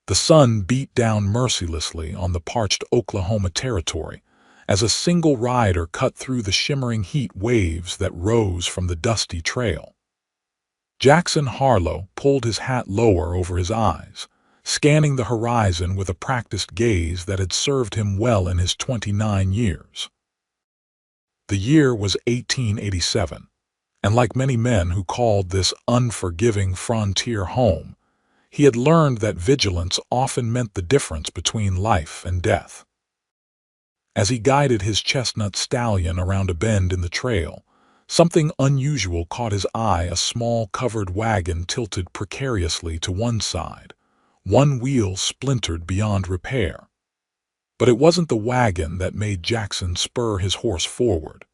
The sun beat down mercilessly on the parched Oklahoma territory as a single rider cut through the shimmering heat waves that rose from the dusty trail. Jackson Harlow pulled his hat lower over his eyes, scanning the horizon with a practiced gaze that had served him well in his 29 years. The year was 1887, and like many men who called this unforgiving frontier home, he had learned that vigilance often meant the difference between life and death. As he guided his chestnut stallion around a bend in the trail, something unusual caught his eye. A small covered wagon tilted precariously to one side, one wheel splintered beyond repair. But it wasn't the wagon that made Jackson spur his horse forward.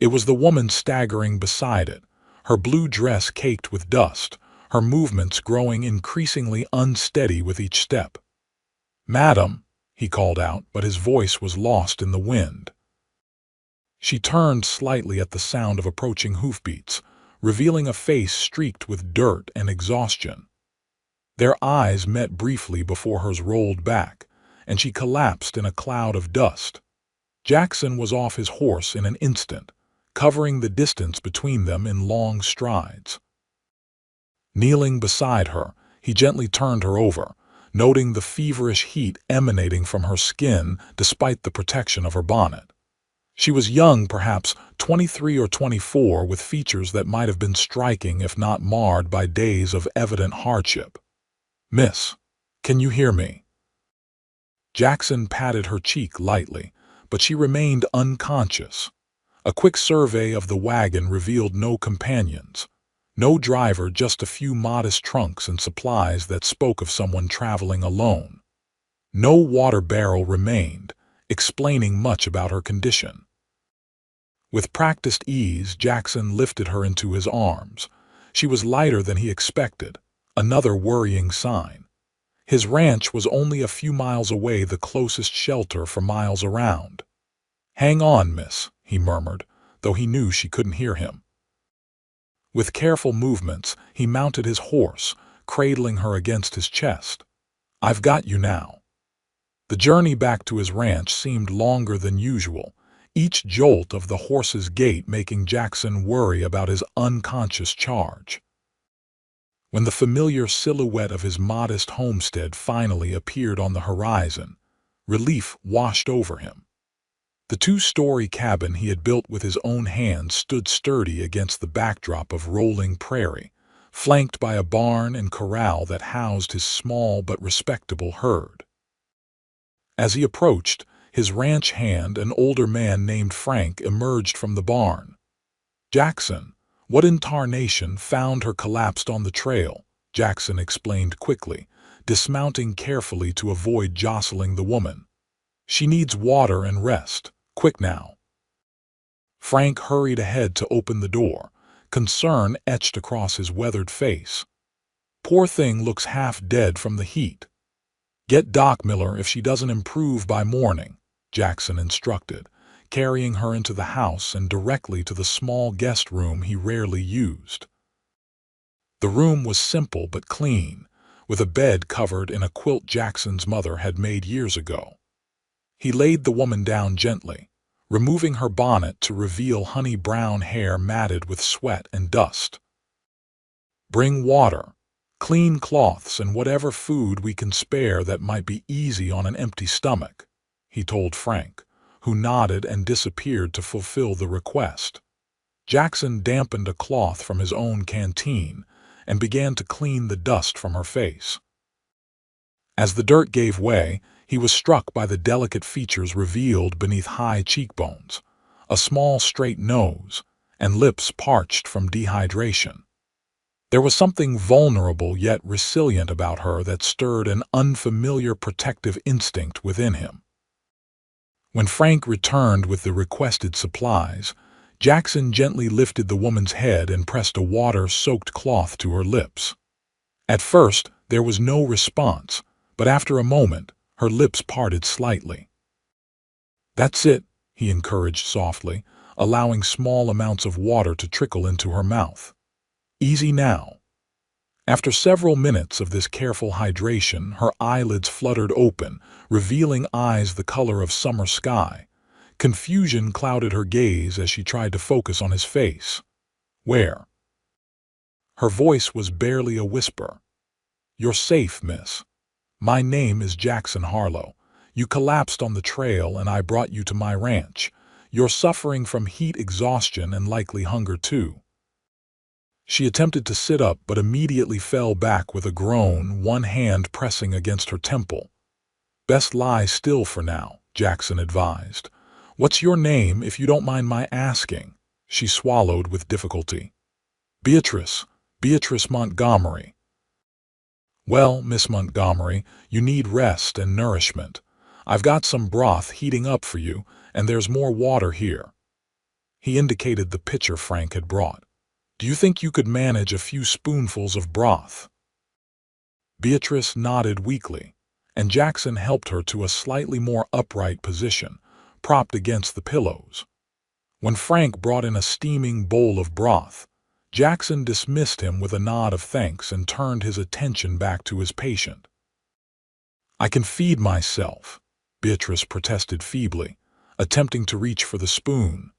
It was the woman staggering beside it, her blue dress caked with dust, her movements growing increasingly unsteady with each step. "Madam," he called out, but his voice was lost in the wind. She turned slightly at the sound of approaching hoofbeats, revealing a face streaked with dirt and exhaustion. Their eyes met briefly before hers rolled back, and she collapsed in a cloud of dust. Jackson was off his horse in an instant, covering the distance between them in long strides. Kneeling beside her, he gently turned her over, noting the feverish heat emanating from her skin despite the protection of her bonnet. She was young, perhaps 23 or 24, with features that might have been striking if not marred by days of evident hardship. "Miss, can you hear me?" Jackson patted her cheek lightly, but she remained unconscious. A quick survey of the wagon revealed no companions. No driver, just a few modest trunks and supplies that spoke of someone traveling alone. No water barrel remained, explaining much about her condition. With practiced ease, Jackson lifted her into his arms. She was lighter than he expected, another worrying sign. His ranch was only a few miles away, the closest shelter for miles around. "Hang on, miss," he murmured, though he knew she couldn't hear him. With careful movements, he mounted his horse, cradling her against his chest. "I've got you now." The journey back to his ranch seemed longer than usual, each jolt of the horse's gait making Jackson worry about his unconscious charge. When the familiar silhouette of his modest homestead finally appeared on the horizon, relief washed over him. The two-story cabin he had built with his own hands stood sturdy against the backdrop of rolling prairie, flanked by a barn and corral that housed his small but respectable herd. As he approached, his ranch hand, an older man named Frank, emerged from the barn. "Jackson, what in tarnation found her collapsed on the trail," Jackson explained quickly, dismounting carefully to avoid jostling the woman. "She needs water and rest. Quick now." Frank hurried ahead to open the door, concern etched across his weathered face. "Poor thing looks half dead from the heat." "Get Doc Miller if she doesn't improve by morning," Jackson instructed, carrying her into the house and directly to the small guest room he rarely used. The room was simple but clean, with a bed covered in a quilt Jackson's mother had made years ago. He laid the woman down gently, removing her bonnet to reveal honey-brown hair matted with sweat and dust. "Bring water, clean cloths, and whatever food we can spare that might be easy on an empty stomach," he told Frank, who nodded and disappeared to fulfill the request. Jackson dampened a cloth from his own canteen and began to clean the dust from her face. As the dirt gave way, he was struck by the delicate features revealed beneath high cheekbones, a small straight nose, and lips parched from dehydration. There was something vulnerable yet resilient about her that stirred an unfamiliar protective instinct within him. When Frank returned with the requested supplies, Jackson gently lifted the woman's head and pressed a water-soaked cloth to her lips. At first, there was no response, but after a moment, her lips parted slightly. "That's it," he encouraged softly, allowing small amounts of water to trickle into her mouth. "Easy now." After several minutes of this careful hydration, her eyelids fluttered open, revealing eyes the color of summer sky. Confusion clouded her gaze as she tried to focus on his face. "Where?" Her voice was barely a whisper. "You're safe, miss. My name is Jackson Harlow. You collapsed on the trail and I brought you to my ranch. You're suffering from heat exhaustion and likely hunger too." She attempted to sit up but immediately fell back with a groan, one hand pressing against her temple. "Best lie still for now," Jackson advised. "What's your name, if you don't mind my asking?" She swallowed with difficulty. Beatrice Montgomery." "Well, Miss Montgomery, you need rest and nourishment. I've got some broth heating up for you, and there's more water here." He indicated the pitcher Frank had brought. "Do you think you could manage a few spoonfuls of broth?" Beatrice nodded weakly, and Jackson helped her to a slightly more upright position, propped against the pillows. When Frank brought in a steaming bowl of broth, Jackson dismissed him with a nod of thanks and turned his attention back to his patient. "I can feed myself," Beatrice protested feebly, attempting to reach for the spoon.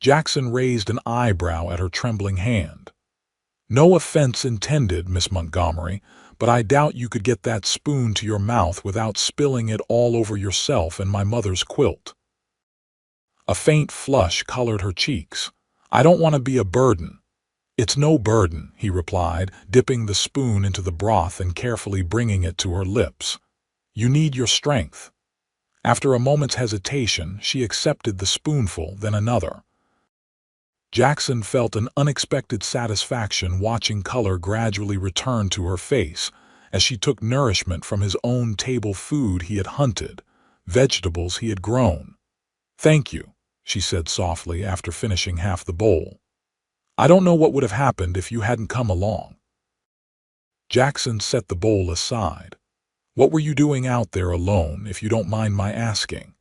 Jackson raised an eyebrow at her trembling hand. "No offense intended, Miss Montgomery, but I doubt you could get that spoon to your mouth without spilling it all over yourself and my mother's quilt." A faint flush colored her cheeks. "I don't want to be a burden." "It's no burden," he replied, dipping the spoon into the broth and carefully bringing it to her lips. "You need your strength." After a moment's hesitation, she accepted the spoonful, then another. Jackson felt an unexpected satisfaction watching color gradually return to her face as she took nourishment from his own table food he had hunted, vegetables he had grown. "Thank you," she said softly after finishing half the bowl. "I don't know what would have happened if you hadn't come along." Jackson set the bowl aside. "What were you doing out there alone, if you don't mind my asking?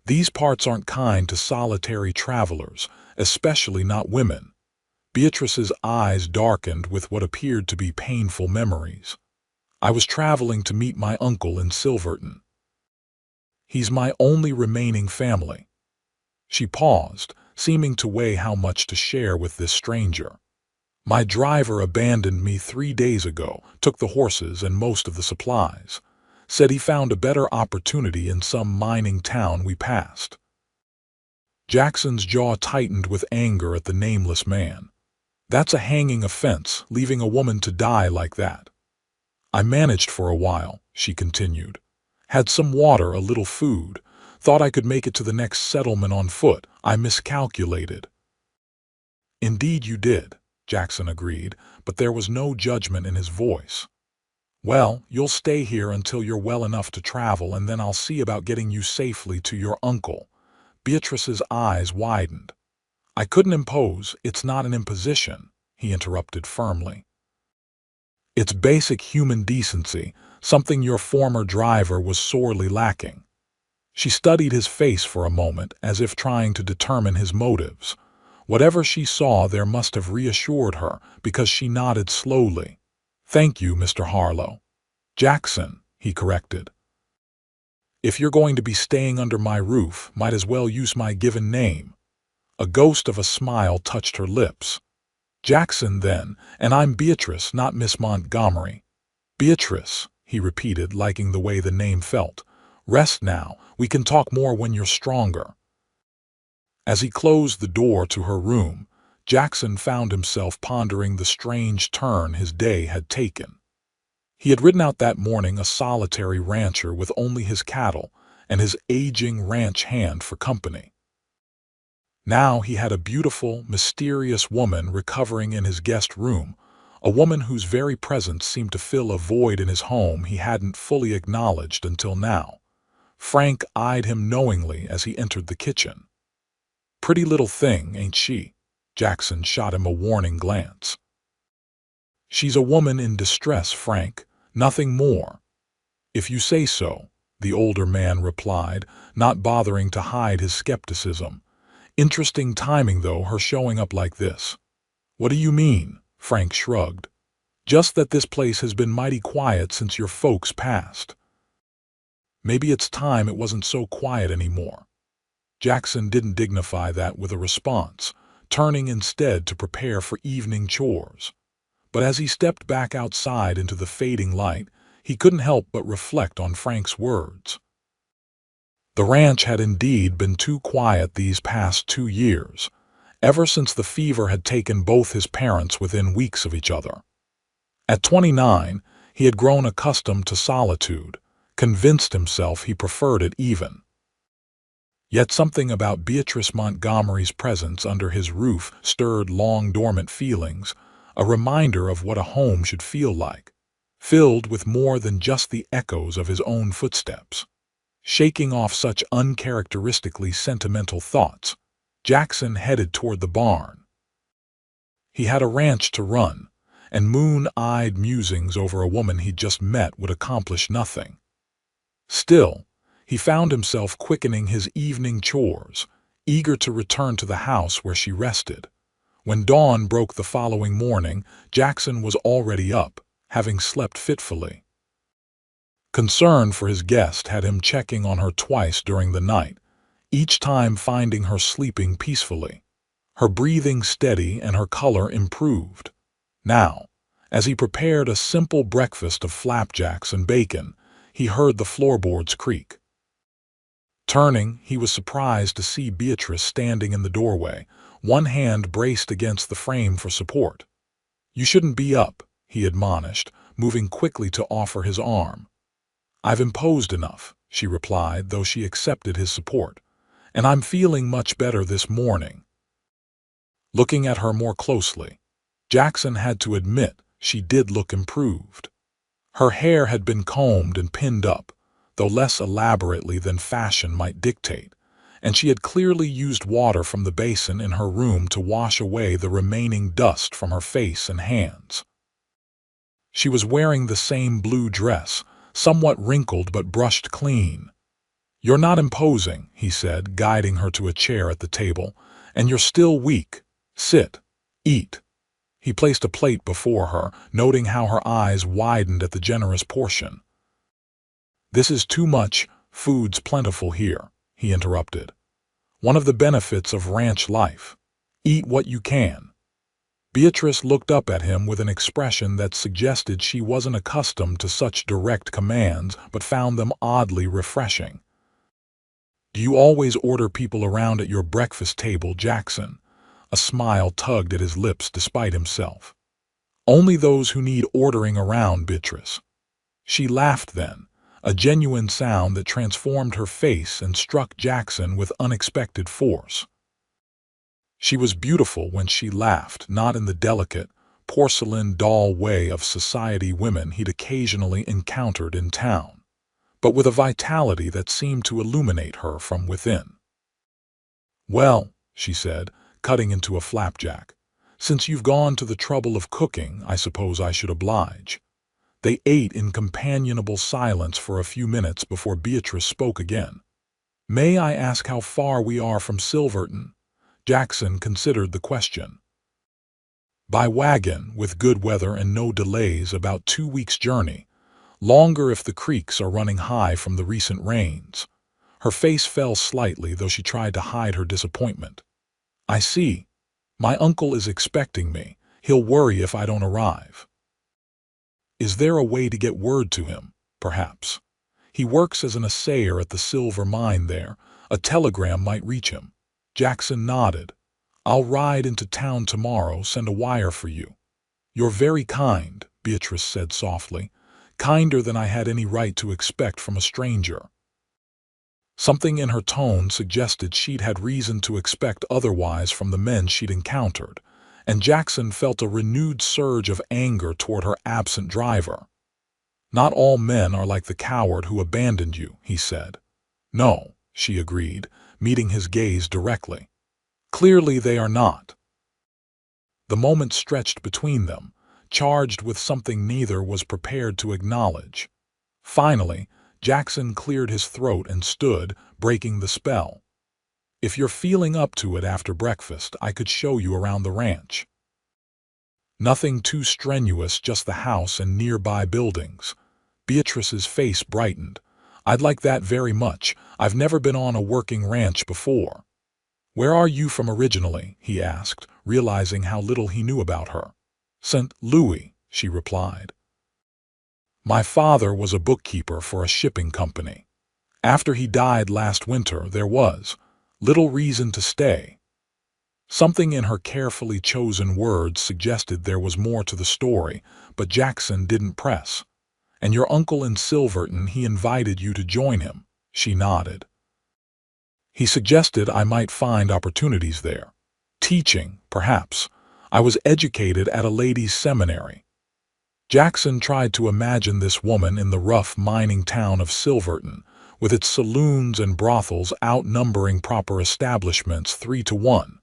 These parts aren't kind to solitary travelers, especially not women." Beatrice's eyes darkened with what appeared to be painful memories. "I was traveling to meet my uncle in Silverton. He's my only remaining family." She paused, seeming to weigh how much to share with this stranger. "My driver abandoned me 3 days ago, took the horses and most of the supplies. Said he found a better opportunity in some mining town we passed." Jackson's jaw tightened with anger at the nameless man. "That's a hanging offense, leaving a woman to die like that." "I managed for a while," she continued. "Had some water, a little food. Thought I could make it to the next settlement on foot. I miscalculated." "Indeed you did," Jackson agreed, but there was no judgment in his voice. "Well, you'll stay here until you're well enough to travel, and then I'll see about getting you safely to your uncle." Beatrice's eyes widened. "I couldn't impose. It's not an imposition," he interrupted firmly. "It's basic human decency, something your former driver was sorely lacking." She studied his face for a moment, as if trying to determine his motives. Whatever she saw there must have reassured her, because she nodded slowly. "Thank you, Mr. Harlow." "Jackson," he corrected. "If you're going to be staying under my roof, might as well use my given name." A ghost of a smile touched her lips. "Jackson, then, and I'm Beatrice, not Miss Montgomery." "Beatrice," he repeated, liking the way the name felt. "Rest now. We can talk more when you're stronger." As he closed the door to her room, Jackson found himself pondering the strange turn his day had taken. He had ridden out that morning a solitary rancher with only his cattle and his aging ranch hand for company. Now he had a beautiful, mysterious woman recovering in his guest room, a woman whose very presence seemed to fill a void in his home he hadn't fully acknowledged until now. Frank eyed him knowingly as he entered the kitchen. "Pretty little thing, ain't she?" Jackson shot him a warning glance. "She's a woman in distress, Frank, nothing more." "If you say so," the older man replied, not bothering to hide his skepticism. "Interesting timing, though, her showing up like this." "What do you mean?" Frank shrugged. Just that this place has been mighty quiet since your folks passed. Maybe it's time it wasn't so quiet anymore." Jackson didn't dignify that with a response, turning instead to prepare for evening chores. But as he stepped back outside into the fading light, he couldn't help but reflect on Frank's words. The ranch had indeed been too quiet these past 2 years, ever since the fever had taken both his parents within weeks of each other. At 29, he had grown accustomed to solitude, convinced himself he preferred it even. Yet something about Beatrice Montgomery's presence under his roof stirred long-dormant feelings, a reminder of what a home should feel like, filled with more than just the echoes of his own footsteps. Shaking off such uncharacteristically sentimental thoughts, Jackson headed toward the barn. He had a ranch to run, and moon-eyed musings over a woman he'd just met would accomplish nothing. Still, he found himself quickening his evening chores, eager to return to the house where she rested. When dawn broke the following morning, Jackson was already up, having slept fitfully. Concern for his guest had him checking on her twice during the night, each time finding her sleeping peacefully. Her breathing steady and her color improved. Now, as he prepared a simple breakfast of flapjacks and bacon, he heard the floorboards creak. Turning, he was surprised to see Beatrice standing in the doorway, one hand braced against the frame for support. "You shouldn't be up," he admonished, moving quickly to offer his arm. "I've imposed enough," she replied, though she accepted his support, "and I'm feeling much better this morning." Looking at her more closely, Jackson had to admit she did look improved. Her hair had been combed and pinned up, though less elaborately than fashion might dictate, and she had clearly used water from the basin in her room to wash away the remaining dust from her face and hands. She was wearing the same blue dress, somewhat wrinkled but brushed clean. "You're not imposing," he said, guiding her to a chair at the table, "and you're still weak. Sit. Eat." He placed a plate before her, noting how her eyes widened at the generous portion. "This is too much, food's plentiful here," he interrupted. "One of the benefits of ranch life. Eat what you can." Beatrice looked up at him with an expression that suggested she wasn't accustomed to such direct commands but found them oddly refreshing. "Do you always order people around at your breakfast table, Jackson?" A smile tugged at his lips despite himself. "Only those who need ordering around, Beatrice." She laughed then, a genuine sound that transformed her face and struck Jackson with unexpected force. She was beautiful when she laughed, not in the delicate, porcelain doll way of society women he'd occasionally encountered in town, but with a vitality that seemed to illuminate her from within. "Well," she said, cutting into a flapjack, "since you've gone to the trouble of cooking, I suppose I should oblige." They ate in companionable silence for a few minutes before Beatrice spoke again. "May I ask how far we are from Silverton?" Jackson considered the question. "By wagon, with good weather and no delays, about 2 weeks' journey. Longer if the creeks are running high from the recent rains." Her face fell slightly, though she tried to hide her disappointment. "I see. My uncle is expecting me. He'll worry if I don't arrive." "Is there a way to get word to him, perhaps? He works as an assayer at the silver mine there. A telegram might reach him." Jackson nodded. "I'll ride into town tomorrow, send a wire for you." "You're very kind," Beatrice said softly, "kinder than I had any right to expect from a stranger." Something in her tone suggested she'd had reason to expect otherwise from the men she'd encountered, and Jackson felt a renewed surge of anger toward her absent driver. "Not all men are like the coward who abandoned you," he said. "No," she agreed, meeting his gaze directly. "Clearly they are not." The moment stretched between them, charged with something neither was prepared to acknowledge. Finally, Jackson cleared his throat and stood, breaking the spell. "If you're feeling up to it after breakfast, I could show you around the ranch." Nothing too strenuous, just the house and nearby buildings. Beatrice's face brightened. I'd like that very much. I've never been on a working ranch before. Where are you from originally? He asked, realizing how little he knew about her. St. Louis, she replied. My father was a bookkeeper for a shipping company. After he died last winter, there was little reason to stay. Something in her carefully chosen words suggested there was more to the story, but Jackson didn't press. And your uncle in Silverton, he invited you to join him. She nodded. He suggested I might find opportunities there. Teaching, perhaps. I was educated at a ladies' seminary. Jackson tried to imagine this woman in the rough mining town of Silverton, with its saloons and brothels outnumbering proper establishments 3-to-1.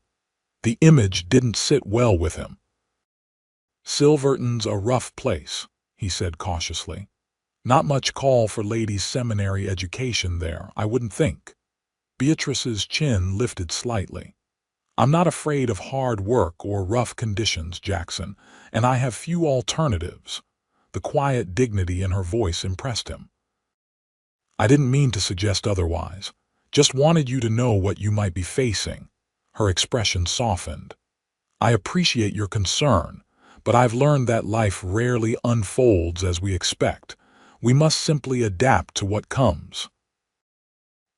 The image didn't sit well with him. Silverton's a rough place, he said cautiously. Not much call for ladies' seminary education there, I wouldn't think. Beatrice's chin lifted slightly. I'm not afraid of hard work or rough conditions, Jackson, and I have few alternatives. The quiet dignity in her voice impressed him. I didn't mean to suggest otherwise. Just wanted you to know what you might be facing. Her expression softened. I appreciate your concern, but I've learned that life rarely unfolds as we expect. We must simply adapt to what comes.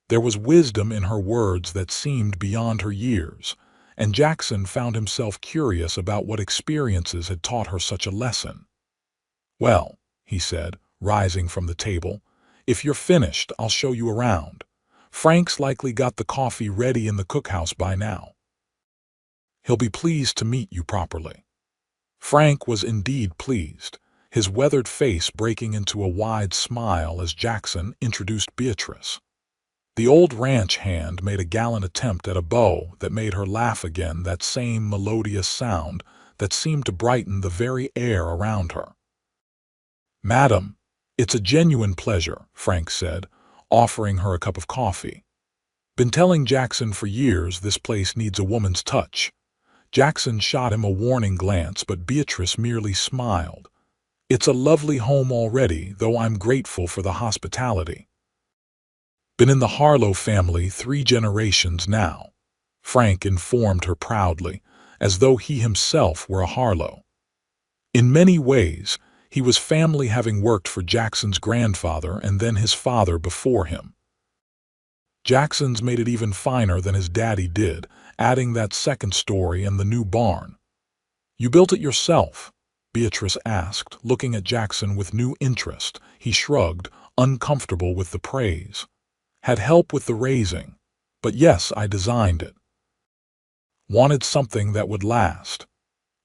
There was wisdom in her words that seemed beyond her years, and Jackson found himself curious about what experiences had taught her such a lesson. Well, he said, rising from the table, if you're finished, I'll show you around. Frank's likely got the coffee ready in the cookhouse by now. He'll be pleased to meet you properly. Frank was indeed pleased, his weathered face breaking into a wide smile as Jackson introduced Beatrice. The old ranch hand made a gallant attempt at a bow that made her laugh again, that same melodious sound that seemed to brighten the very air around her. Madam, it's a genuine pleasure, Frank said, offering her a cup of coffee. Been telling Jackson for years this place needs a woman's touch. Jackson shot him a warning glance, but Beatrice merely smiled. It's a lovely home already, though I'm grateful for the hospitality. Been in the Harlow family 3 generations now, Frank informed her proudly, as though he himself were a Harlow. In many ways, he was family, having worked for Jackson's grandfather and then his father before him. Jackson's made it even finer than his daddy did, adding that second story and the new barn. You built it yourself? Beatrice asked, looking at Jackson with new interest. He shrugged, uncomfortable with the praise. Had help with the raising, but yes, I designed it. Wanted something that would last.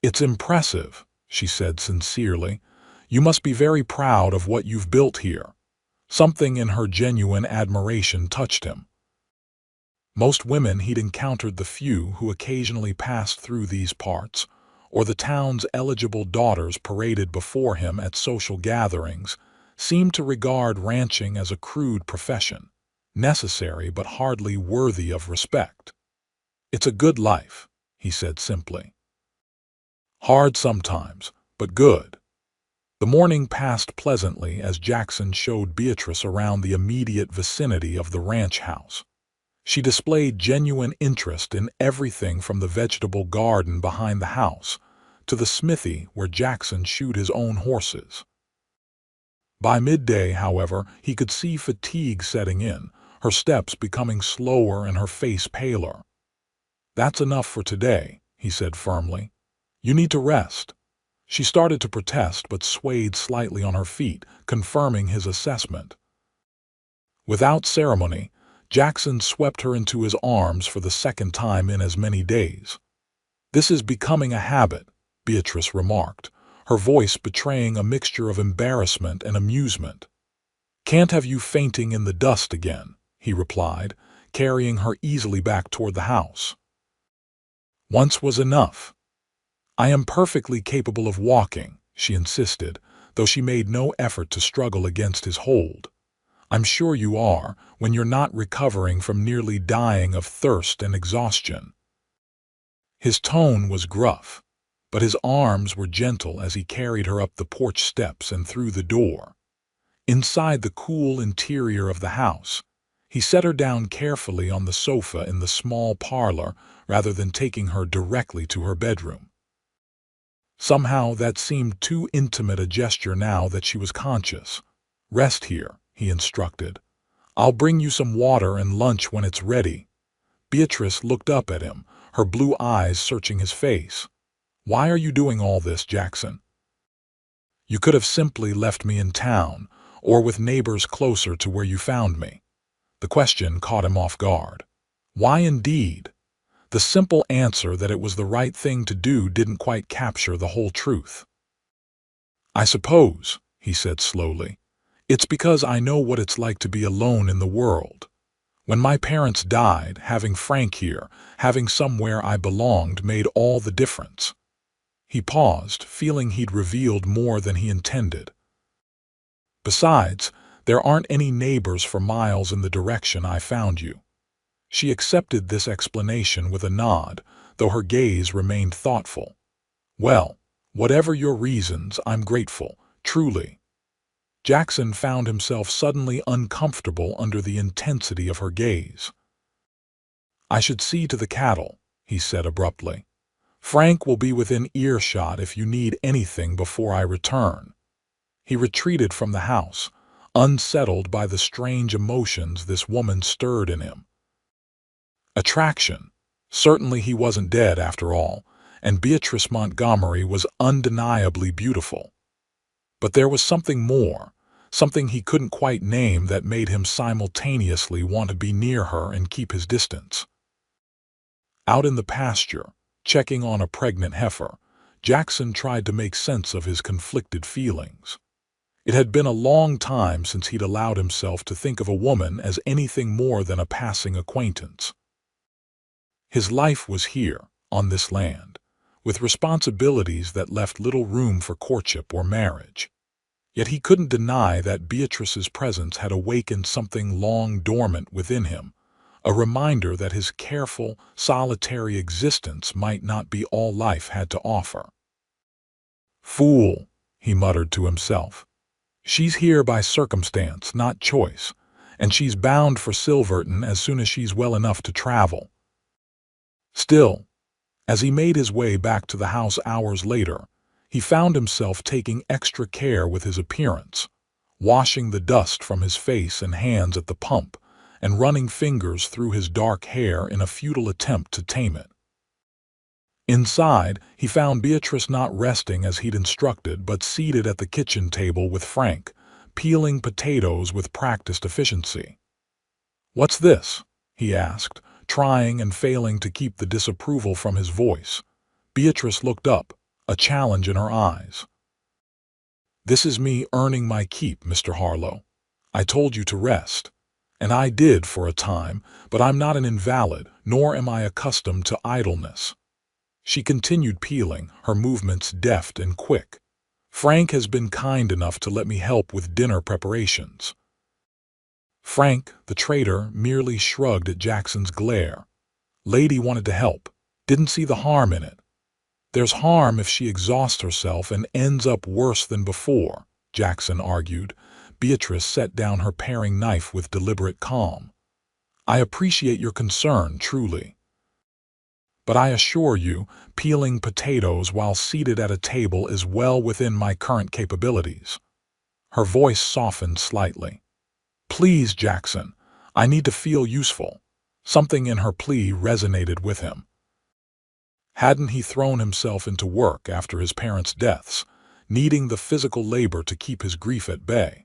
It's impressive, she said sincerely. You must be very proud of what you've built here. Something in her genuine admiration touched him. Most women he'd encountered, the few who occasionally passed through these parts, or the town's eligible daughters paraded before him at social gatherings, seemed to regard ranching as a crude profession, necessary but hardly worthy of respect. It's a good life, he said simply. Hard sometimes, but good. The morning passed pleasantly as Jackson showed Beatrice around the immediate vicinity of the ranch house. She displayed genuine interest in everything from the vegetable garden behind the house to the smithy where Jackson shoed his own horses. By midday, however, he could see fatigue setting in, her steps becoming slower and her face paler. That's enough for today, he said firmly. You need to rest. She started to protest but swayed slightly on her feet, confirming his assessment. Without ceremony, Jackson swept her into his arms for the second time in as many days. This is becoming a habit, Beatrice remarked, her voice betraying a mixture of embarrassment and amusement. Can't have you fainting in the dust again, he replied, carrying her easily back toward the house. Once was enough. I am perfectly capable of walking, she insisted, though she made no effort to struggle against his hold. I'm sure you are, when you're not recovering from nearly dying of thirst and exhaustion. His tone was gruff, but his arms were gentle as he carried her up the porch steps and through the door. Inside the cool interior of the house, he set her down carefully on the sofa in the small parlor rather than taking her directly to her bedroom. Somehow that seemed too intimate a gesture now that she was conscious. "Rest here," he instructed. "I'll bring you some water and lunch when it's ready." Beatrice looked up at him, her blue eyes searching his face. "Why are you doing all this, Jackson? You could have simply left me in town, or with neighbors closer to where you found me." The question caught him off guard. Why indeed? The simple answer that it was the right thing to do didn't quite capture the whole truth. "I suppose," he said slowly, "it's because I know what it's like to be alone in the world. When my parents died, having Frank here, having somewhere I belonged made all the difference." He paused, feeling he'd revealed more than he intended. "Besides, there aren't any neighbors for miles in the direction I found you." She accepted this explanation with a nod, though her gaze remained thoughtful. "Well, whatever your reasons, I'm grateful, truly." Jackson found himself suddenly uncomfortable under the intensity of her gaze. "I should see to the cattle," he said abruptly. "Frank will be within earshot if you need anything before I return." He retreated from the house, unsettled by the strange emotions this woman stirred in him. Attraction. Certainly he wasn't dead after all, and Beatrice Montgomery was undeniably beautiful. But there was something more, something he couldn't quite name that made him simultaneously want to be near her and keep his distance. Out in the pasture, checking on a pregnant heifer, Jackson tried to make sense of his conflicted feelings. It had been a long time since he'd allowed himself to think of a woman as anything more than a passing acquaintance. His life was here, on this land, with responsibilities that left little room for courtship or marriage. Yet he couldn't deny that Beatrice's presence had awakened something long dormant within him, a reminder that his careful, solitary existence might not be all life had to offer. "Fool," he muttered to himself. "She's here by circumstance, not choice, and she's bound for Silverton as soon as she's well enough to travel." Still, as he made his way back to the house hours later, he found himself taking extra care with his appearance, washing the dust from his face and hands at the pump, and running fingers through his dark hair in a futile attempt to tame it. Inside, he found Beatrice not resting as he'd instructed, but seated at the kitchen table with Frank, peeling potatoes with practiced efficiency. "What's this?" he asked, trying and failing to keep the disapproval from his voice. Beatrice looked up, a challenge in her eyes. "This is me earning my keep, Mr. Harlow. I told you to rest. And I did for a time, but I'm not an invalid, nor am I accustomed to idleness." She continued peeling, her movements deft and quick. "Frank has been kind enough to let me help with dinner preparations." Frank, the trader, merely shrugged at Jackson's glare. Lady wanted to help, didn't see the harm in it. "There's harm if she exhausts herself and ends up worse than before," Jackson argued. Beatrice set down her paring knife with deliberate calm. "I appreciate your concern, truly. But I assure you, peeling potatoes while seated at a table is well within my current capabilities." Her voice softened slightly. "Please, Jackson, I need to feel useful." Something in her plea resonated with him. Hadn't he thrown himself into work after his parents' deaths, needing the physical labor to keep his grief at bay?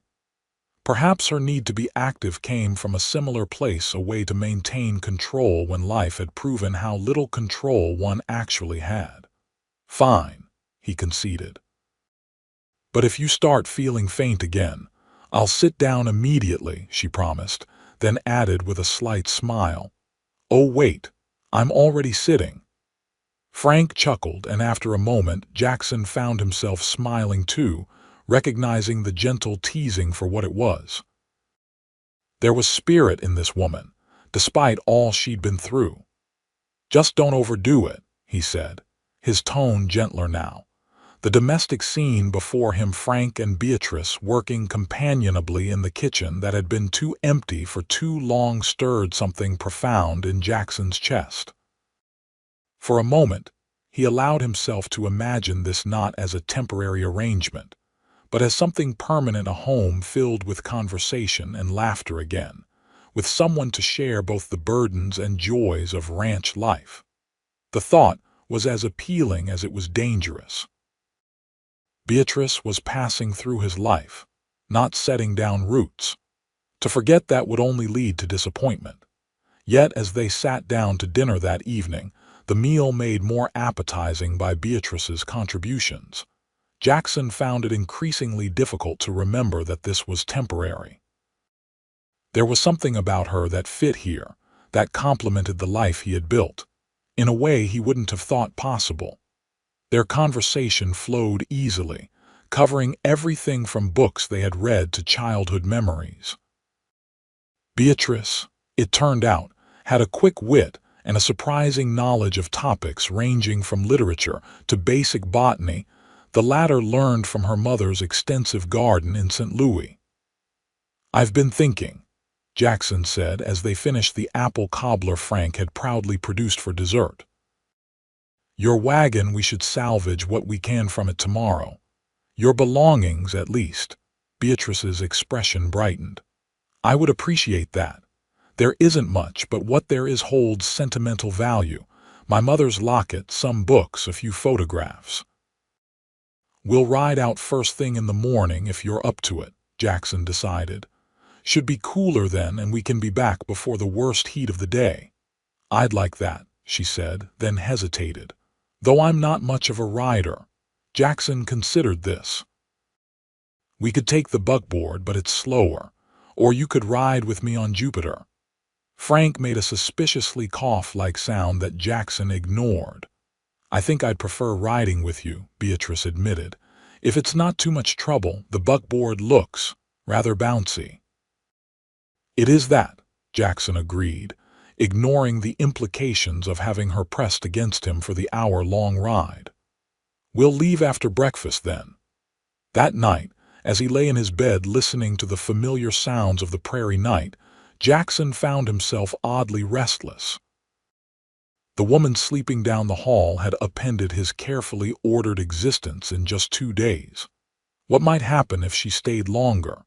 Perhaps her need to be active came from a similar place, a way to maintain control when life had proven how little control one actually had. "Fine," he conceded. "But if you start feeling faint again, I'll sit down immediately," she promised, then added with a slight smile, "Oh wait, I'm already sitting." Frank chuckled, and after a moment Jackson found himself smiling too, recognizing the gentle teasing for what it was. There was spirit in this woman, despite all she'd been through. "Just don't overdo it," he said. his tone gentler now. The domestic scene before him, Frank and Beatrice working companionably in the kitchen that had been too empty for too long, stirred something profound in Jackson's chest. For a moment, he allowed himself to imagine this not as a temporary arrangement, but as something permanent, a home filled with conversation and laughter again, with someone to share both the burdens and joys of ranch life. The thought was as appealing as it was dangerous. Beatrice was passing through his life, not setting down roots. To forget that would only lead to disappointment. Yet as they sat down to dinner that evening, the meal made more appetizing by Beatrice's contributions, Jackson found it increasingly difficult to remember that this was temporary. There was something about her that fit here, that complemented the life he had built, in a way he wouldn't have thought possible. Their conversation flowed easily, covering everything from books they had read to childhood memories. Beatrice, it turned out, had a quick wit and a surprising knowledge of topics ranging from literature to basic botany, the latter learned from her mother's extensive garden in St. Louis. "I've been thinking," Jackson said as they finished the apple cobbler Frank had proudly produced for dessert. "Your wagon, we should salvage what we can from it tomorrow. Your belongings, at least." Beatrice's expression brightened. "I would appreciate that. There isn't much, but what there is holds sentimental value. My mother's locket, some books, a few photographs." "We'll ride out first thing in the morning if you're up to it," Jackson decided. "Should be cooler then and we can be back before the worst heat of the day." "I'd like that," she said, then hesitated. "Though I'm not much of a rider." Jackson considered this. "We could take the buckboard, but it's slower. Or you could ride with me on Jupiter." Frank made a suspiciously cough-like sound that Jackson ignored. "I think I'd prefer riding with you," Beatrice admitted. "If it's not too much trouble, the buckboard looks rather bouncy." "It is that," Jackson agreed, ignoring the implications of having her pressed against him for the hour-long ride. "We'll leave after breakfast then." That night, as he lay in his bed listening to the familiar sounds of the prairie night, Jackson found himself oddly restless. The woman sleeping down the hall had upended his carefully ordered existence in just 2 days. What might happen if she stayed longer?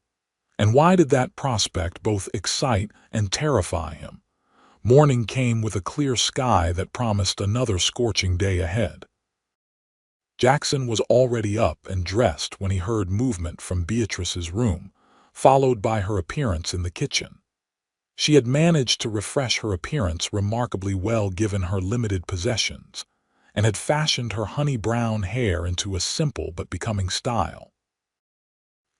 And why did that prospect both excite and terrify him? Morning came with a clear sky that promised another scorching day ahead. Jackson was already up and dressed when he heard movement from Beatrice's room, followed by her appearance in the kitchen. She had managed to refresh her appearance remarkably well given her limited possessions, and had fashioned her honey-brown hair into a simple but becoming style.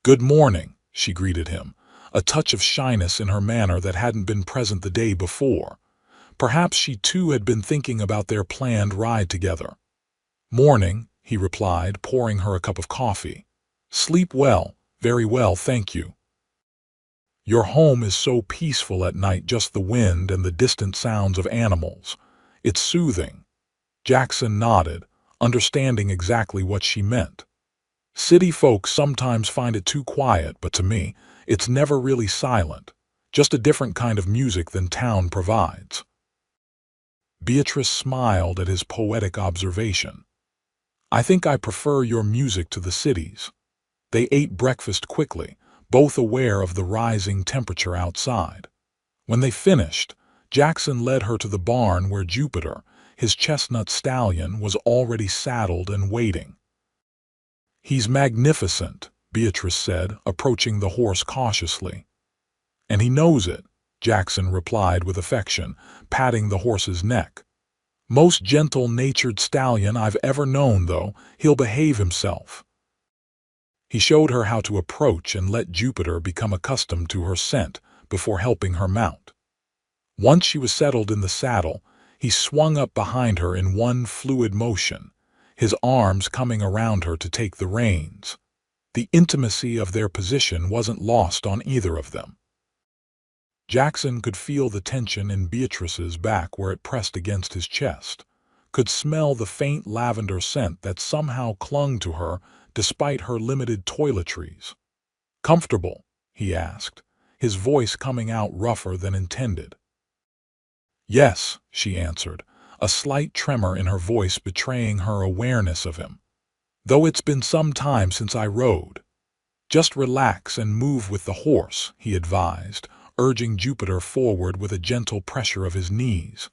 "Good morning," she greeted him, a touch of shyness in her manner that hadn't been present the day before. Perhaps she too had been thinking about their planned ride together. "Morning," he replied, pouring her a cup of coffee. "Sleep well." "Very well, thank you." "Your home is so peaceful at night, just the wind and the distant sounds of animals. It's soothing." Jackson nodded, understanding exactly what she meant. "City folks sometimes find it too quiet, but to me, it's never really silent, just a different kind of music than town provides." Beatrice smiled at his poetic observation. "I think I prefer your music to the city's." They ate breakfast quickly, both aware of the rising temperature outside. When they finished, Jackson led her to the barn where Jupiter, his chestnut stallion, was already saddled and waiting. "He's magnificent," Beatrice said, approaching the horse cautiously. "And he knows it," Jackson replied with affection, patting the horse's neck. "Most gentle-natured stallion I've ever known, though. He'll behave himself." He showed her how to approach and let Jupiter become accustomed to her scent before helping her mount. Once she was settled in the saddle, he swung up behind her in one fluid motion, his arms coming around her to take the reins. The intimacy of their position wasn't lost on either of them. Jackson could feel the tension in Beatrice's back where it pressed against his chest, could smell the faint lavender scent that somehow clung to her despite her limited toiletries. "Comfortable?" he asked, his voice coming out rougher than intended. "Yes," she answered, a slight tremor in her voice betraying her awareness of him. "Though it's been some time since I rode." "Just relax and move with the horse," he advised, urging Jupiter forward with a gentle pressure of his knees.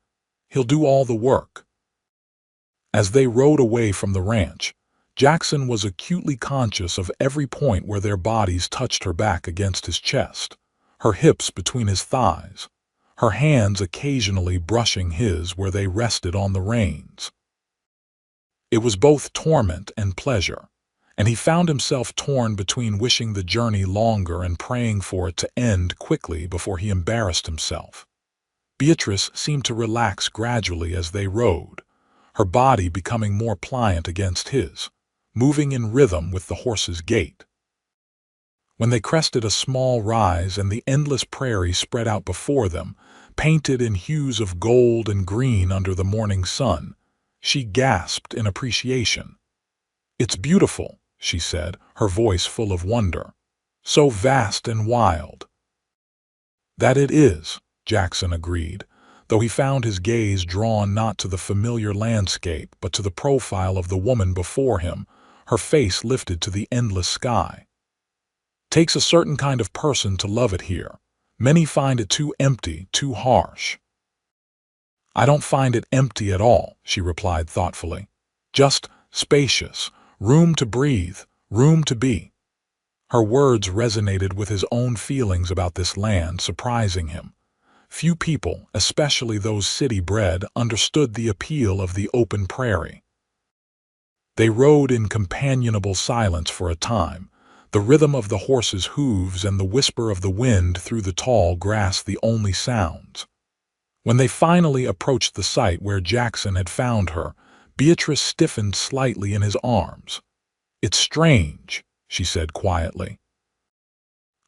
"He'll do all the work." As they rode away from the ranch, Jackson was acutely conscious of every point where their bodies touched her back against his chest, her hips between his thighs, her hands occasionally brushing his where they rested on the reins. It was both torment and pleasure, and he found himself torn between wishing the journey longer and praying for it to end quickly before he embarrassed himself. Beatrice seemed to relax gradually as they rode, her body becoming more pliant against his, moving in rhythm with the horse's gait. When they crested a small rise and the endless prairie spread out before them, painted in hues of gold and green under the morning sun, she gasped in appreciation. "It's beautiful," she said, her voice full of wonder. "So vast and wild." "That it is," Jackson agreed, though he found his gaze drawn not to the familiar landscape but to the profile of the woman before him, her face lifted to the endless sky. "Takes a certain kind of person to love it here. Many find it too empty, too harsh." "I don't find it empty at all," she replied thoughtfully. "Just spacious, room to breathe, room to be." Her words resonated with his own feelings about this land, surprising him. Few people, especially those city-bred, understood the appeal of the open prairie. They rode in companionable silence for a time, the rhythm of the horse's hooves and the whisper of the wind through the tall grass the only sounds. When they finally approached the site where Jackson had found her, Beatrice stiffened slightly in his arms. "It's strange," she said quietly.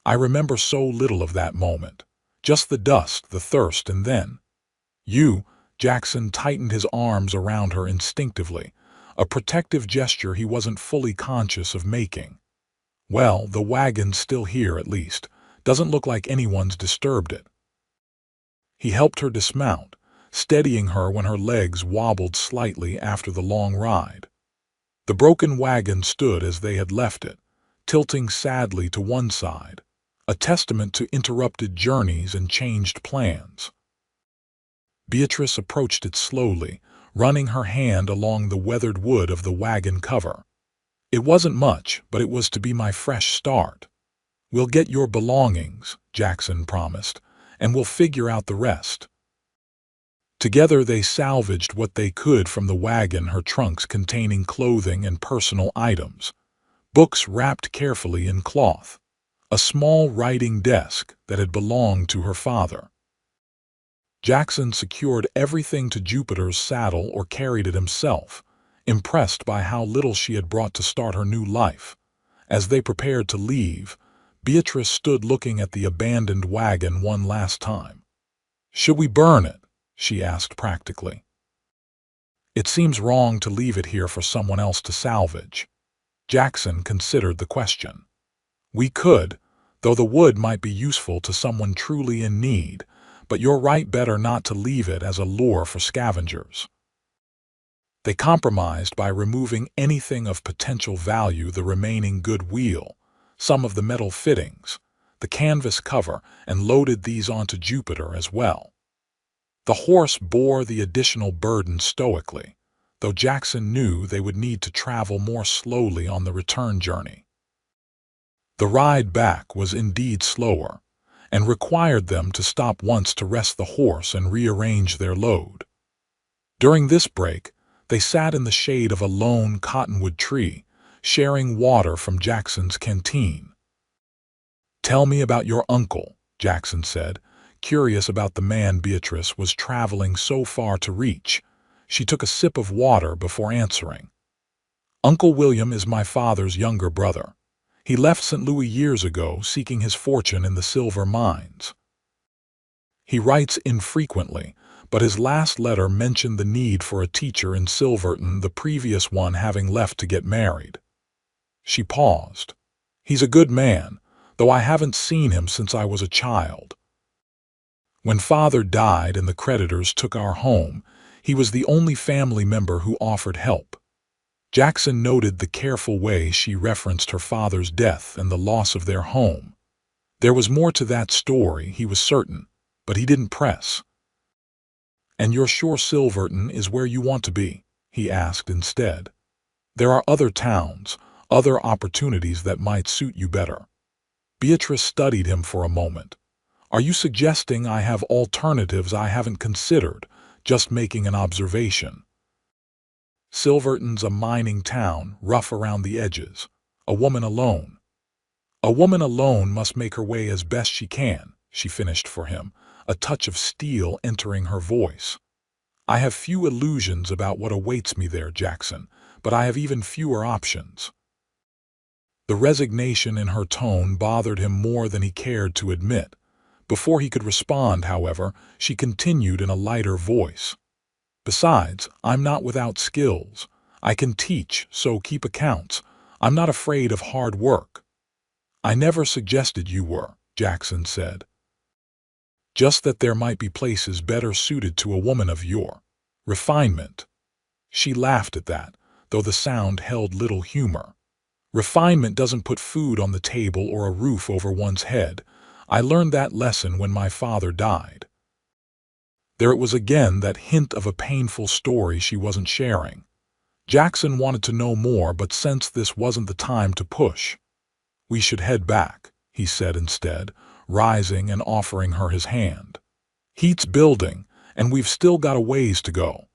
"I remember so little of that moment. Just the dust, the thirst, and then you." Jackson tightened his arms around her instinctively, a protective gesture he wasn't fully conscious of making. "Well, the wagon's still here at least. Doesn't look like anyone's disturbed it." He helped her dismount, steadying her when her legs wobbled slightly after the long ride. The broken wagon stood as they had left it, tilting sadly to one side, a testament to interrupted journeys and changed plans. Beatrice approached it slowly, running her hand along the weathered wood of the wagon cover. "It wasn't much, but it was to be my fresh start. We'll get your belongings," Jackson promised, "and we'll figure out the rest." Together they salvaged what they could from the wagon, her trunks containing clothing and personal items, books wrapped carefully in cloth, a small writing desk that had belonged to her father. Jackson secured everything to Jupiter's saddle or carried it himself, impressed by how little she had brought to start her new life. As they prepared to leave, Beatrice stood looking at the abandoned wagon one last time. "Should we burn it?" she asked practically. "It seems wrong to leave it here for someone else to salvage." Jackson considered the question. "We could, though the wood might be useful to someone truly in need, but you're right, better not to leave it as a lure for scavengers." They compromised by removing anything of potential value, the remaining good wheel, some of the metal fittings, the canvas cover, and loaded these onto Jupiter as well. The horse bore the additional burden stoically, though Jackson knew they would need to travel more slowly on the return journey. The ride back was indeed slower, and required them to stop once to rest the horse and rearrange their load. During this break, they sat in the shade of a lone cottonwood tree, sharing water from Jackson's canteen. "Tell me about your uncle," Jackson said, curious about the man Beatrice was traveling so far to reach. She took a sip of water before answering. "Uncle William is my father's younger brother. He left St. Louis years ago, seeking his fortune in the silver mines. He writes infrequently, but his last letter mentioned the need for a teacher in Silverton, the previous one having left to get married. She paused. He's a good man, though I haven't seen him since I was a child. When Father died and the creditors took our home, he was the only family member who offered help. Jackson noted the careful way she referenced her father's death and the loss of their home. There was more to that story, he was certain, but he didn't press. "And you're sure Silverton is where you want to be?" he asked instead. "There are other towns, other opportunities that might suit you better." Beatrice studied him for a moment. "Are you suggesting I have alternatives I haven't considered, just making an observation?" "Silverton's a mining town, rough around the edges. A woman alone." "A woman alone must make her way as best she can," she finished for him, a touch of steel entering her voice. "I have few illusions about what awaits me there, Jackson, but I have even fewer options." The resignation in her tone bothered him more than he cared to admit. Before he could respond, however, she continued in a lighter voice. "Besides, I'm not without skills. I can teach, so keep accounts. I'm not afraid of hard work." "I never suggested you were," Jackson said. "Just that there might be places better suited to a woman of your refinement." She laughed at that, though the sound held little humor. "Refinement doesn't put food on the table or a roof over one's head. I learned that lesson when my father died." There it was again, that hint of a painful story she wasn't sharing. Jackson wanted to know more, but sensed this wasn't the time to push. "We should head back," he said instead, rising and offering her his hand. "Heat's building, and we've still got a ways to go."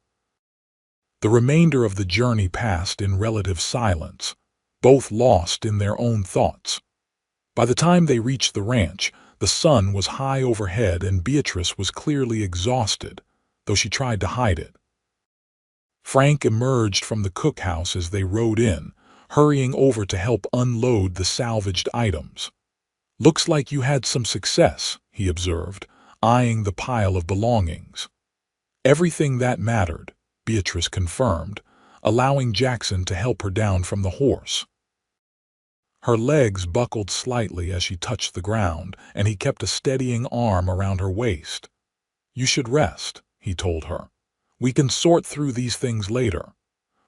The remainder of the journey passed in relative silence, both lost in their own thoughts. By the time they reached the ranch, the sun was high overhead and Beatrice was clearly exhausted, though she tried to hide it. Frank emerged from the cookhouse as they rode in, hurrying over to help unload the salvaged items. "Looks like you had some success," he observed, eyeing the pile of belongings. "Everything that mattered," Beatrice confirmed, allowing Jackson to help her down from the horse. Her legs buckled slightly as she touched the ground, and he kept a steadying arm around her waist. "You should rest," he told her. "We can sort through these things later."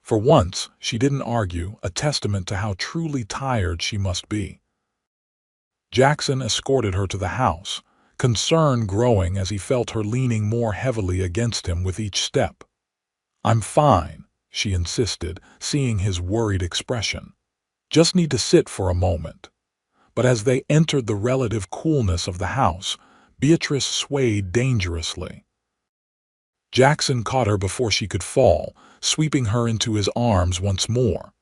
For once, she didn't argue, a testament to how truly tired she must be. Jackson escorted her to the house, concern growing as he felt her leaning more heavily against him with each step. "I'm fine," she insisted, seeing his worried expression. "Just need to sit for a moment." But as they entered the relative coolness of the house, Beatrice swayed dangerously. Jackson caught her before she could fall, sweeping her into his arms once more.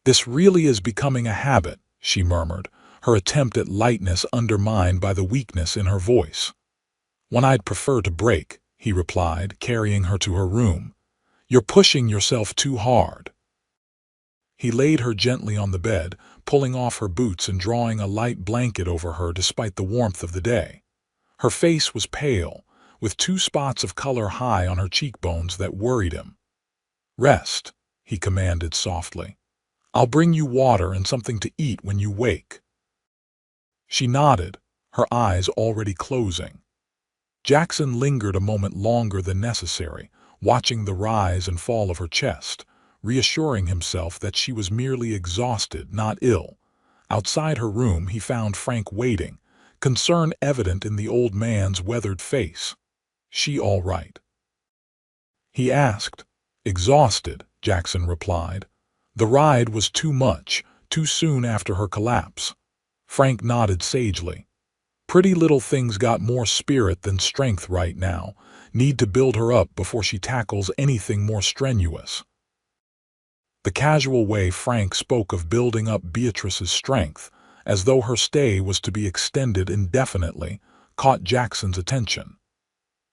"This really is becoming a habit," she murmured, her attempt at lightness undermined by the weakness in her voice. "One I'd prefer to break," he replied, carrying her to her room. "You're pushing yourself too hard." He laid her gently on the bed, pulling off her boots and drawing a light blanket over her despite the warmth of the day. Her face was pale, with 2 spots of color high on her cheekbones that worried him. "Rest," he commanded softly. "I'll bring you water and something to eat when you wake." She nodded, her eyes already closing. Jackson lingered a moment longer than necessary, watching the rise and fall of her chest, reassuring himself that she was merely exhausted, not ill. Outside her room he found Frank waiting, concern evident in the old man's weathered face. "She all right?" he asked. "Exhausted," Jackson replied. "The ride was too much, too soon after her collapse." Frank nodded sagely. "Pretty little thing's got more spirit than strength right now. Need to build her up before she tackles anything more strenuous." The casual way Frank spoke of building up Beatrice's strength, as though her stay was to be extended indefinitely, caught Jackson's attention.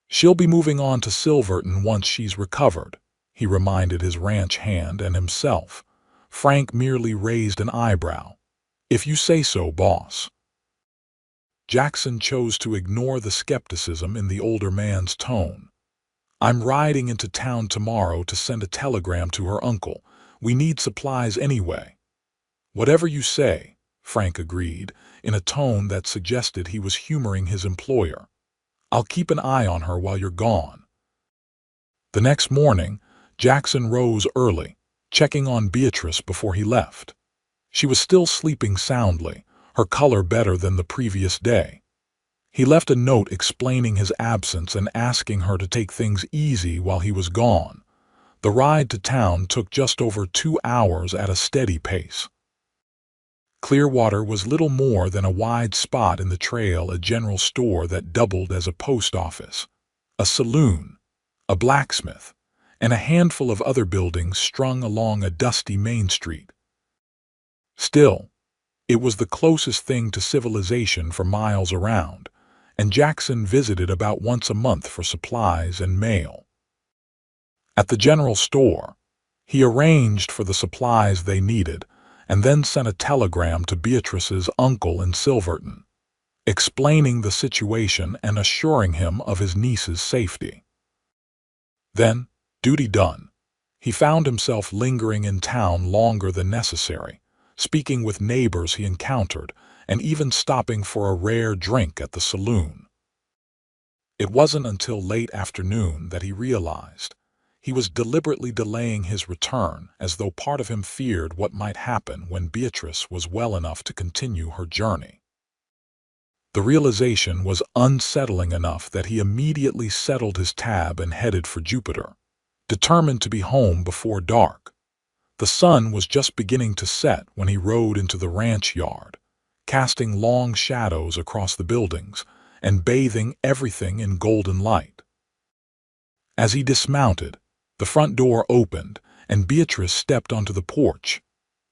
"She'll be moving on to Silverton once she's recovered," he reminded his ranch hand and himself. Frank merely raised an eyebrow. "If you say so, boss." Jackson chose to ignore the skepticism in the older man's tone. I'm riding into town tomorrow to send a telegram to her uncle. We need supplies anyway. Whatever you say, Frank agreed, in a tone that suggested he was humoring his employer. I'll keep an eye on her while you're gone. The next morning, Jackson rose early, checking on Beatrice before he left. She was still sleeping soundly, her color better than the previous day. He left a note explaining his absence and asking her to take things easy while he was gone. The ride to town took just over 2 hours at a steady pace. Clearwater was little more than a wide spot in the trail, a general store that doubled as a post office, a saloon, a blacksmith, and a handful of other buildings strung along a dusty main street. Still, it was the closest thing to civilization for miles around, and Jackson visited about once a month for supplies and mail. At the general store, he arranged for the supplies they needed and then sent a telegram to Beatrice's uncle in Silverton, explaining the situation and assuring him of his niece's safety. Then, duty done, he found himself lingering in town longer than necessary, speaking with neighbors he encountered, and even stopping for a rare drink at the saloon. It wasn't until late afternoon that he realized he was deliberately delaying his return, as though part of him feared what might happen when Beatrice was well enough to continue her journey. The realization was unsettling enough that he immediately settled his tab and headed for Jupiter, determined to be home before dark. The sun was just beginning to set when he rode into the ranch yard, casting long shadows across the buildings and bathing everything in golden light. As he dismounted, the front door opened, and Beatrice stepped onto the porch.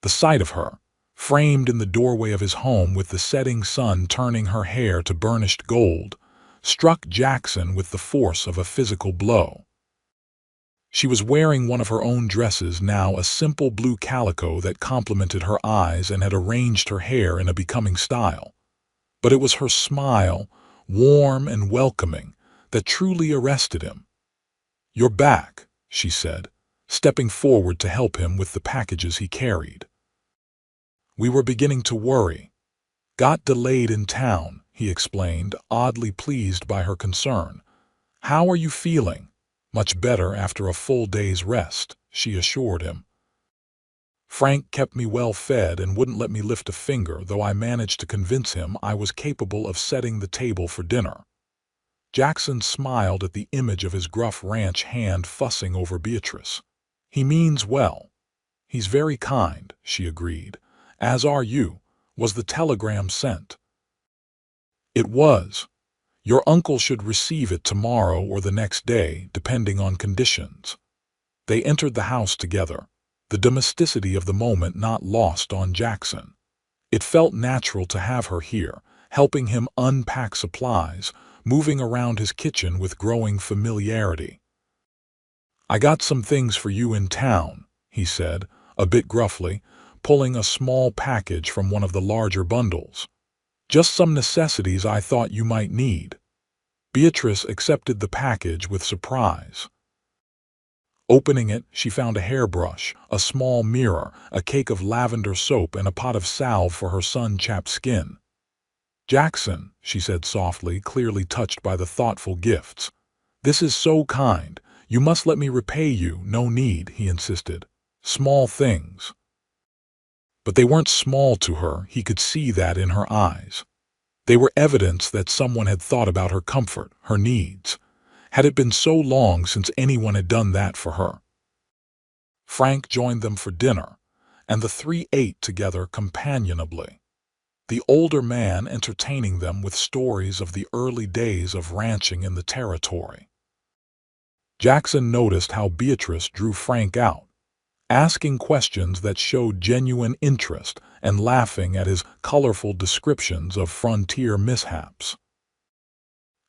The sight of her, framed in the doorway of his home with the setting sun turning her hair to burnished gold, struck Jackson with the force of a physical blow. She was wearing one of her own dresses now, a simple blue calico that complemented her eyes and had arranged her hair in a becoming style. But it was her smile, warm and welcoming, that truly arrested him. "You're back," she said, stepping forward to help him with the packages he carried. "We were beginning to worry. Got delayed in town," he explained, oddly pleased by her concern. "How are you feeling?" "Much better after a full day's rest," she assured him. "Frank kept me well fed and wouldn't let me lift a finger, though I managed to convince him I was capable of setting the table for dinner." Jackson smiled at the image of his gruff ranch hand fussing over Beatrice. "He means well. He's very kind," she agreed. "As are you. Was the telegram sent?" "It was. Your uncle should receive it tomorrow or the next day, depending on conditions." They entered the house together, the domesticity of the moment not lost on Jackson. It felt natural to have her here, helping him unpack supplies, moving around his kitchen with growing familiarity. "I got some things for you in town," he said, a bit gruffly, pulling a small package from one of the larger bundles. "Just some necessities I thought you might need." Beatrice accepted the package with surprise. Opening it, she found a hairbrush, a small mirror, a cake of lavender soap, and a pot of salve for her sun-chapped skin. "Jackson," she said softly, clearly touched by the thoughtful gifts. "This is so kind. You must let me repay you." "No need," he insisted. "Small things." But they weren't small to her. He could see that in her eyes. They were evidence that someone had thought about her comfort, her needs. Had it been so long since anyone had done that for her? Frank joined them for dinner, and the three ate together companionably, the older man entertaining them with stories of the early days of ranching in the territory. Jackson noticed how Beatrice drew Frank out, asking questions that showed genuine interest and laughing at his colorful descriptions of frontier mishaps.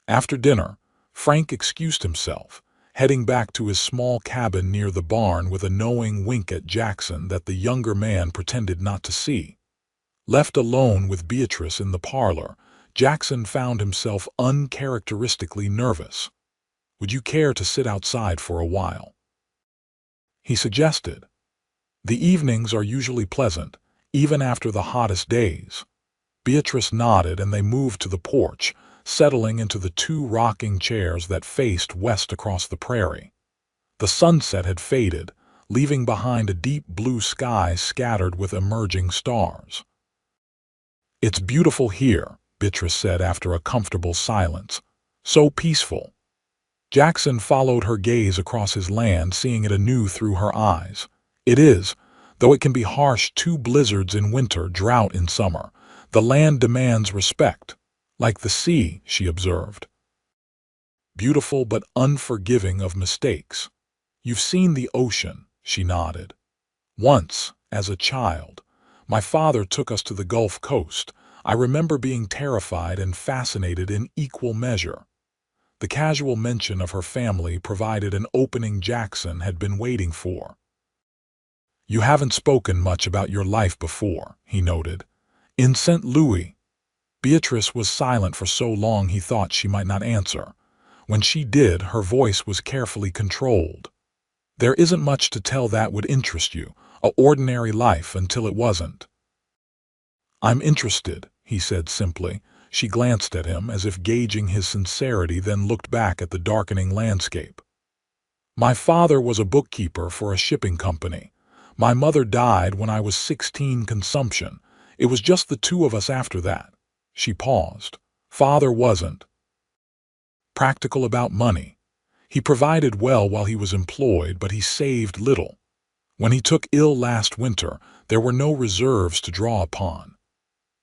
After dinner, Frank excused himself, heading back to his small cabin near the barn with a knowing wink at Jackson that the younger man pretended not to see. Left alone with Beatrice in the parlor, Jackson found himself uncharacteristically nervous. Would you care to sit outside for a while?" He suggested. "The evenings are usually pleasant, even after the hottest days." Beatrice nodded and they moved to the porch, settling into the two rocking chairs that faced west across the prairie. The sunset had faded, leaving behind a deep blue sky scattered with emerging stars. "It's beautiful here," Beatrice said after a comfortable silence. "So peaceful." Jackson followed her gaze across his land, seeing it anew through her eyes. "It is, though it can be harsh. 2 blizzards in winter, drought in summer. The land demands respect. Like the sea," she observed. "Beautiful but unforgiving of mistakes." "You've seen the ocean," she nodded. "Once, as a child. My father took us to the Gulf Coast. I remember being terrified and fascinated in equal measure." The casual mention of her family provided an opening Jackson had been waiting for. "You haven't spoken much about your life before," he noted. "In St. Louis." Beatrice was silent for so long he thought she might not answer. When she did, her voice was carefully controlled. "There isn't much to tell that would interest you, a ordinary life until it wasn't." "I'm interested," he said simply. She glanced at him as if gauging his sincerity, then looked back at the darkening landscape. "My father was a bookkeeper for a shipping company. My mother died when I was 16, consumption. It was just the two of us after that." She paused. "Father wasn't practical about money. He provided well while he was employed, but he saved little. When he took ill last winter, there were no reserves to draw upon."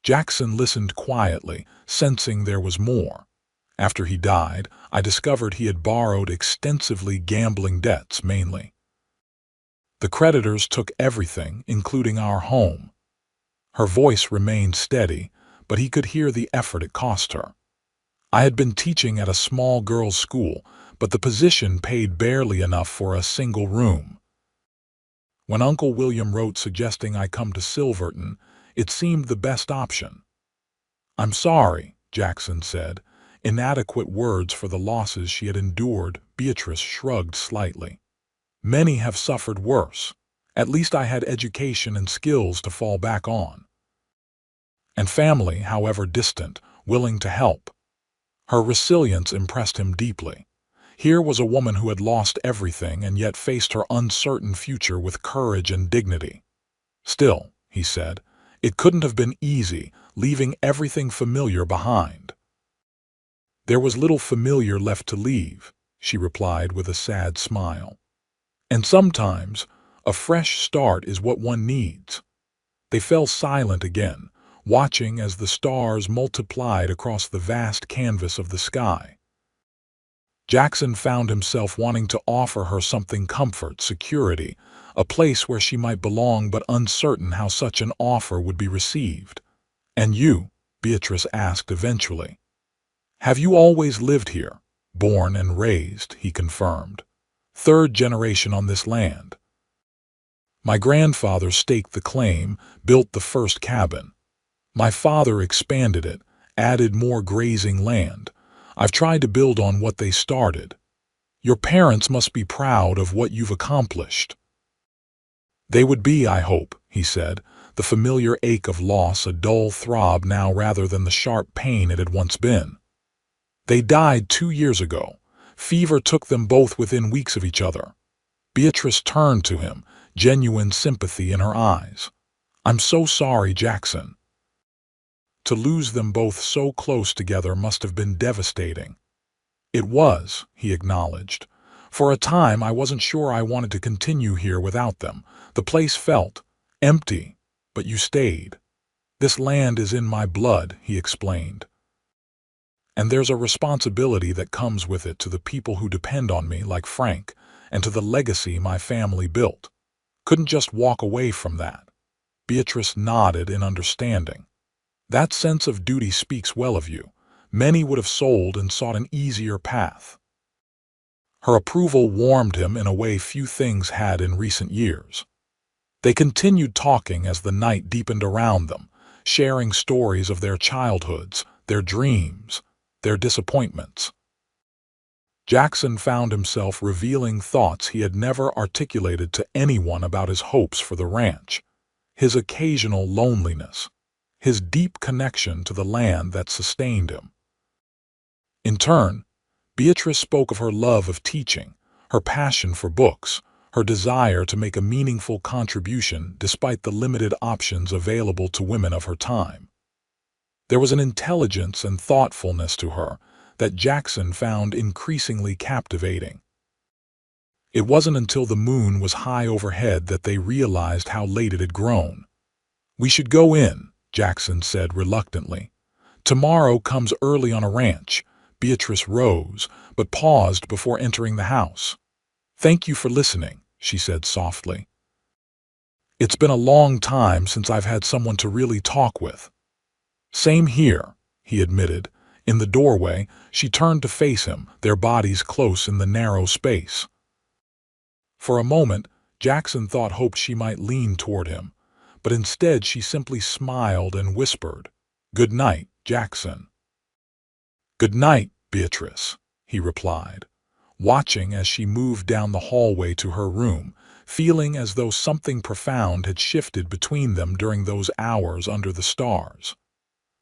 Jackson listened quietly, sensing there was more. "After he died, I discovered he had borrowed extensively, gambling debts mainly. The creditors took everything, including our home." Her voice remained steady, but he could hear the effort it cost her. "I had been teaching at a small girls' school, but the position paid barely enough for a single room. When Uncle William wrote suggesting I come to Silverton, it seemed the best option." "I'm sorry," Jackson said, inadequate words for the losses she had endured. Beatrice shrugged slightly. "Many have suffered worse. At least I had education and skills to fall back on. And family, however distant, willing to help." Her resilience impressed him deeply. Here was a woman who had lost everything and yet faced her uncertain future with courage and dignity. "Still," he said, "it couldn't have been easy, leaving everything familiar behind." "There was little familiar left to leave," she replied with a sad smile. "And sometimes a fresh start is what one needs." They fell silent again, watching as the stars multiplied across the vast canvas of the sky. Jackson found himself wanting to offer her something: comfort, security, a place where she might belong, but uncertain how such an offer would be received. "And you?" Beatrice asked eventually. "Have you always lived here?" "Born and raised," he confirmed. "3rd generation on this land. My grandfather staked the claim, built the first cabin. My father expanded it, added more grazing land. I've tried to build on what they started. Your parents must be proud of what you've accomplished." "They would be, I hope," he said, the familiar ache of loss a dull throb now rather than the sharp pain it had once been. "They died 2 years ago. Fever took them both within weeks of each other." Beatrice turned to him, genuine sympathy in her eyes. "I'm so sorry, Jackson." To lose them both so close together must have been devastating. "It was," he acknowledged. "For a time I wasn't sure I wanted to continue here without them. The place felt empty, but you stayed. This land is in my blood," he explained. "And there's a responsibility that comes with it to the people who depend on me, like Frank, and to the legacy my family built. Couldn't just walk away from that." Beatrice nodded in understanding. "That sense of duty speaks well of you. Many would have sold and sought an easier path." Her approval warmed him in a way few things had in recent years. They continued talking as the night deepened around them, sharing stories of their childhoods, their dreams, their disappointments. Jackson found himself revealing thoughts he had never articulated to anyone about his hopes for the ranch, his occasional loneliness, his deep connection to the land that sustained him. In turn, Beatrice spoke of her love of teaching, her passion for books, her desire to make a meaningful contribution despite the limited options available to women of her time. There was an intelligence and thoughtfulness to her that Jackson found increasingly captivating. It wasn't until the moon was high overhead that they realized how late it had grown. "We should go in," Jackson said reluctantly. "Tomorrow comes early on a ranch." Beatrice rose, but paused before entering the house. "Thank you for listening," she said softly. "It's been a long time since I've had someone to really talk with." "Same here," he admitted. In the doorway, she turned to face him, their bodies close in the narrow space. For a moment, Jackson hoped she might lean toward him, but instead she simply smiled and whispered, "Good night, Jackson." "Good night, Beatrice," he replied, watching as she moved down the hallway to her room, feeling as though something profound had shifted between them during those hours under the stars.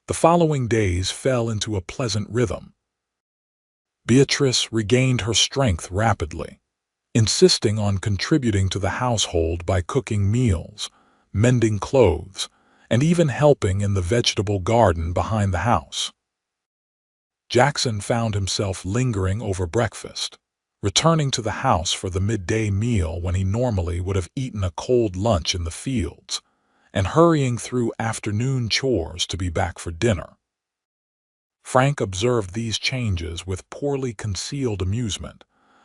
The following days fell into a pleasant rhythm. Beatrice regained her strength rapidly, insisting on contributing to the household by cooking meals, mending clothes, and even helping in the vegetable garden behind the house. Jackson found himself lingering over breakfast, returning to the house for the midday meal when he normally would have eaten a cold lunch in the fields, and hurrying through afternoon chores to be back for dinner. Frank observed these changes with poorly concealed amusement,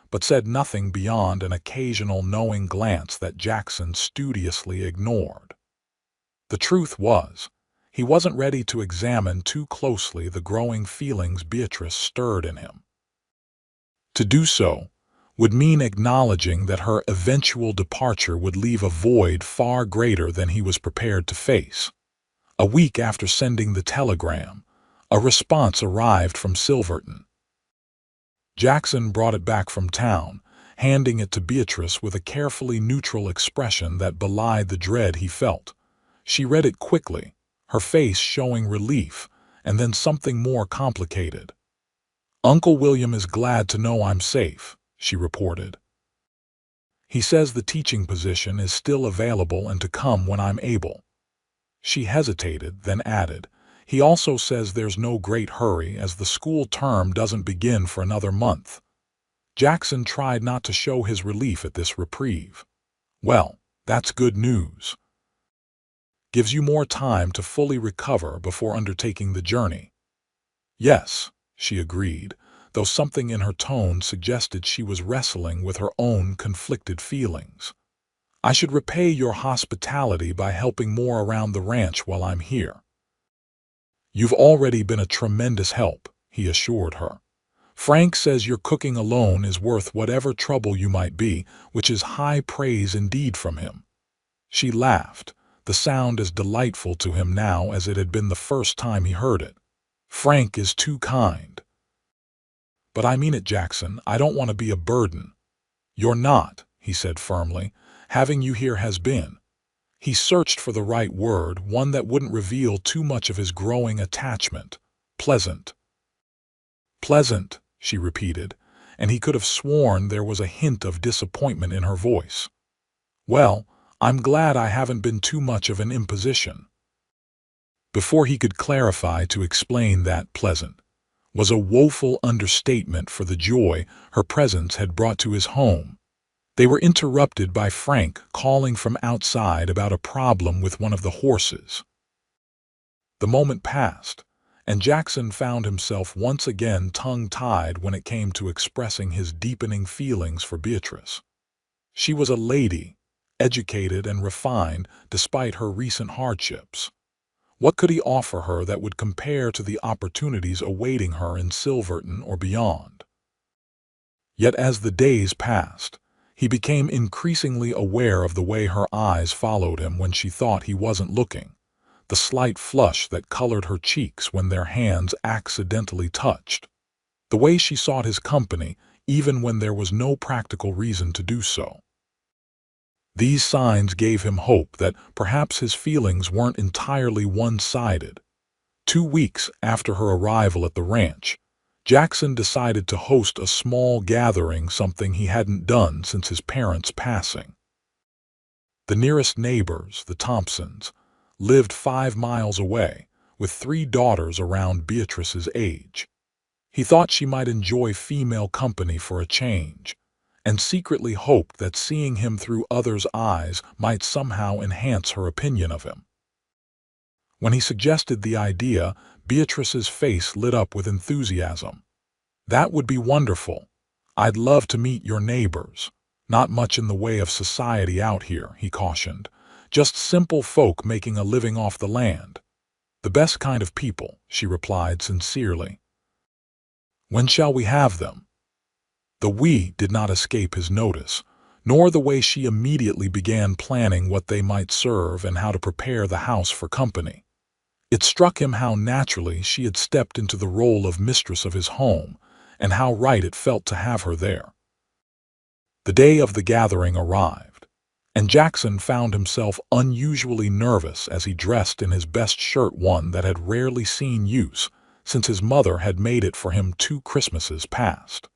but said nothing beyond an occasional knowing glance that Jackson studiously ignored. The truth was, he wasn't ready to examine too closely the growing feelings Beatrice stirred in him. To do so would mean acknowledging that her eventual departure would leave a void far greater than he was prepared to face. A week after sending the telegram, a response arrived from Silverton. Jackson brought it back from town, handing it to Beatrice with a carefully neutral expression that belied the dread he felt. She read it quickly, her face showing relief, and then something more complicated. "Uncle William is glad to know I'm safe," she reported. "He says the teaching position is still available and to come when I'm able." She hesitated, then added, "He also says there's no great hurry as the school term doesn't begin for another month." Jackson tried not to show his relief at this reprieve. "Well, that's good news. Gives you more time to fully recover before undertaking the journey." "Yes," she agreed, though something in her tone suggested she was wrestling with her own conflicted feelings. "I should repay your hospitality by helping more around the ranch while I'm here." "You've already been a tremendous help," he assured her. "Frank says your cooking alone is worth whatever trouble you might be, which is high praise indeed from him." She laughed, the sound as delightful to him now as it had been the first time he heard it. "Frank is too kind." "But I mean it, Jackson. I don't want to be a burden." "You're not," he said firmly. "Having you here has been." He searched for the right word, one that wouldn't reveal too much of his growing attachment. "Pleasant." "Pleasant," she repeated, and he could have sworn there was a hint of disappointment in her voice. "Well, I'm glad I haven't been too much of an imposition." Before he could clarify to explain that "pleasant" was a woeful understatement for the joy her presence had brought to his home. They were interrupted by Frank calling from outside about a problem with one of the horses. The moment passed, and Jackson found himself once again tongue-tied when it came to expressing his deepening feelings for Beatrice. She was a lady, educated and refined despite her recent hardships. What could he offer her that would compare to the opportunities awaiting her in Silverton or beyond? Yet as the days passed, he became increasingly aware of the way her eyes followed him when she thought he wasn't looking, the slight flush that colored her cheeks when their hands accidentally touched, the way she sought his company even when there was no practical reason to do so. These signs gave him hope that perhaps his feelings weren't entirely one-sided. 2 weeks after her arrival at the ranch, Jackson decided to host a small gathering, something he hadn't done since his parents' passing. The nearest neighbors, the Thompsons, lived 5 miles away, with 3 daughters around Beatrice's age. He thought she might enjoy female company for a change, and secretly hoped that seeing him through others' eyes might somehow enhance her opinion of him. When he suggested the idea, Beatrice's face lit up with enthusiasm. "That would be wonderful. I'd love to meet your neighbors. Not much in the way of society out here," he cautioned. "Just simple folk making a living off the land." "The best kind of people," she replied sincerely. "When shall we have them?" The "we" did not escape his notice, nor the way she immediately began planning what they might serve and how to prepare the house for company. It struck him how naturally she had stepped into the role of mistress of his home, and how right it felt to have her there. The day of the gathering arrived, and Jackson found himself unusually nervous as he dressed in his best shirt, one that had rarely seen use since his mother had made it for him 2 Christmases past.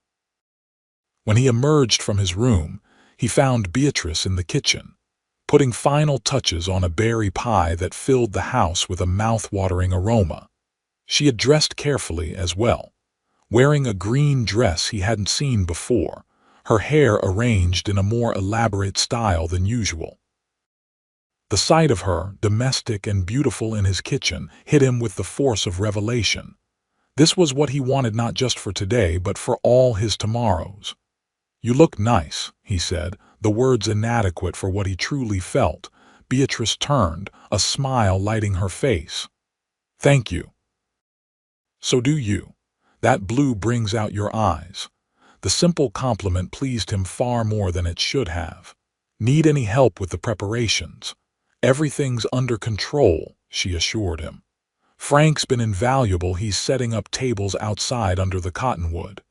When he emerged from his room, he found Beatrice in the kitchen, putting final touches on a berry pie that filled the house with a mouth-watering aroma. She had dressed carefully as well, wearing a green dress he hadn't seen before, her hair arranged in a more elaborate style than usual. The sight of her, domestic and beautiful in his kitchen, hit him with the force of revelation. This was what he wanted, not just for today, but for all his tomorrows. "You look nice," he said, the words inadequate for what he truly felt. Beatrice turned, a smile lighting her face. "Thank you." "So do you. That blue brings out your eyes." The simple compliment pleased him far more than it should have. "Need any help with the preparations?" "Everything's under control," she assured him. "Frank's been invaluable. He's setting up tables outside under the cottonwood."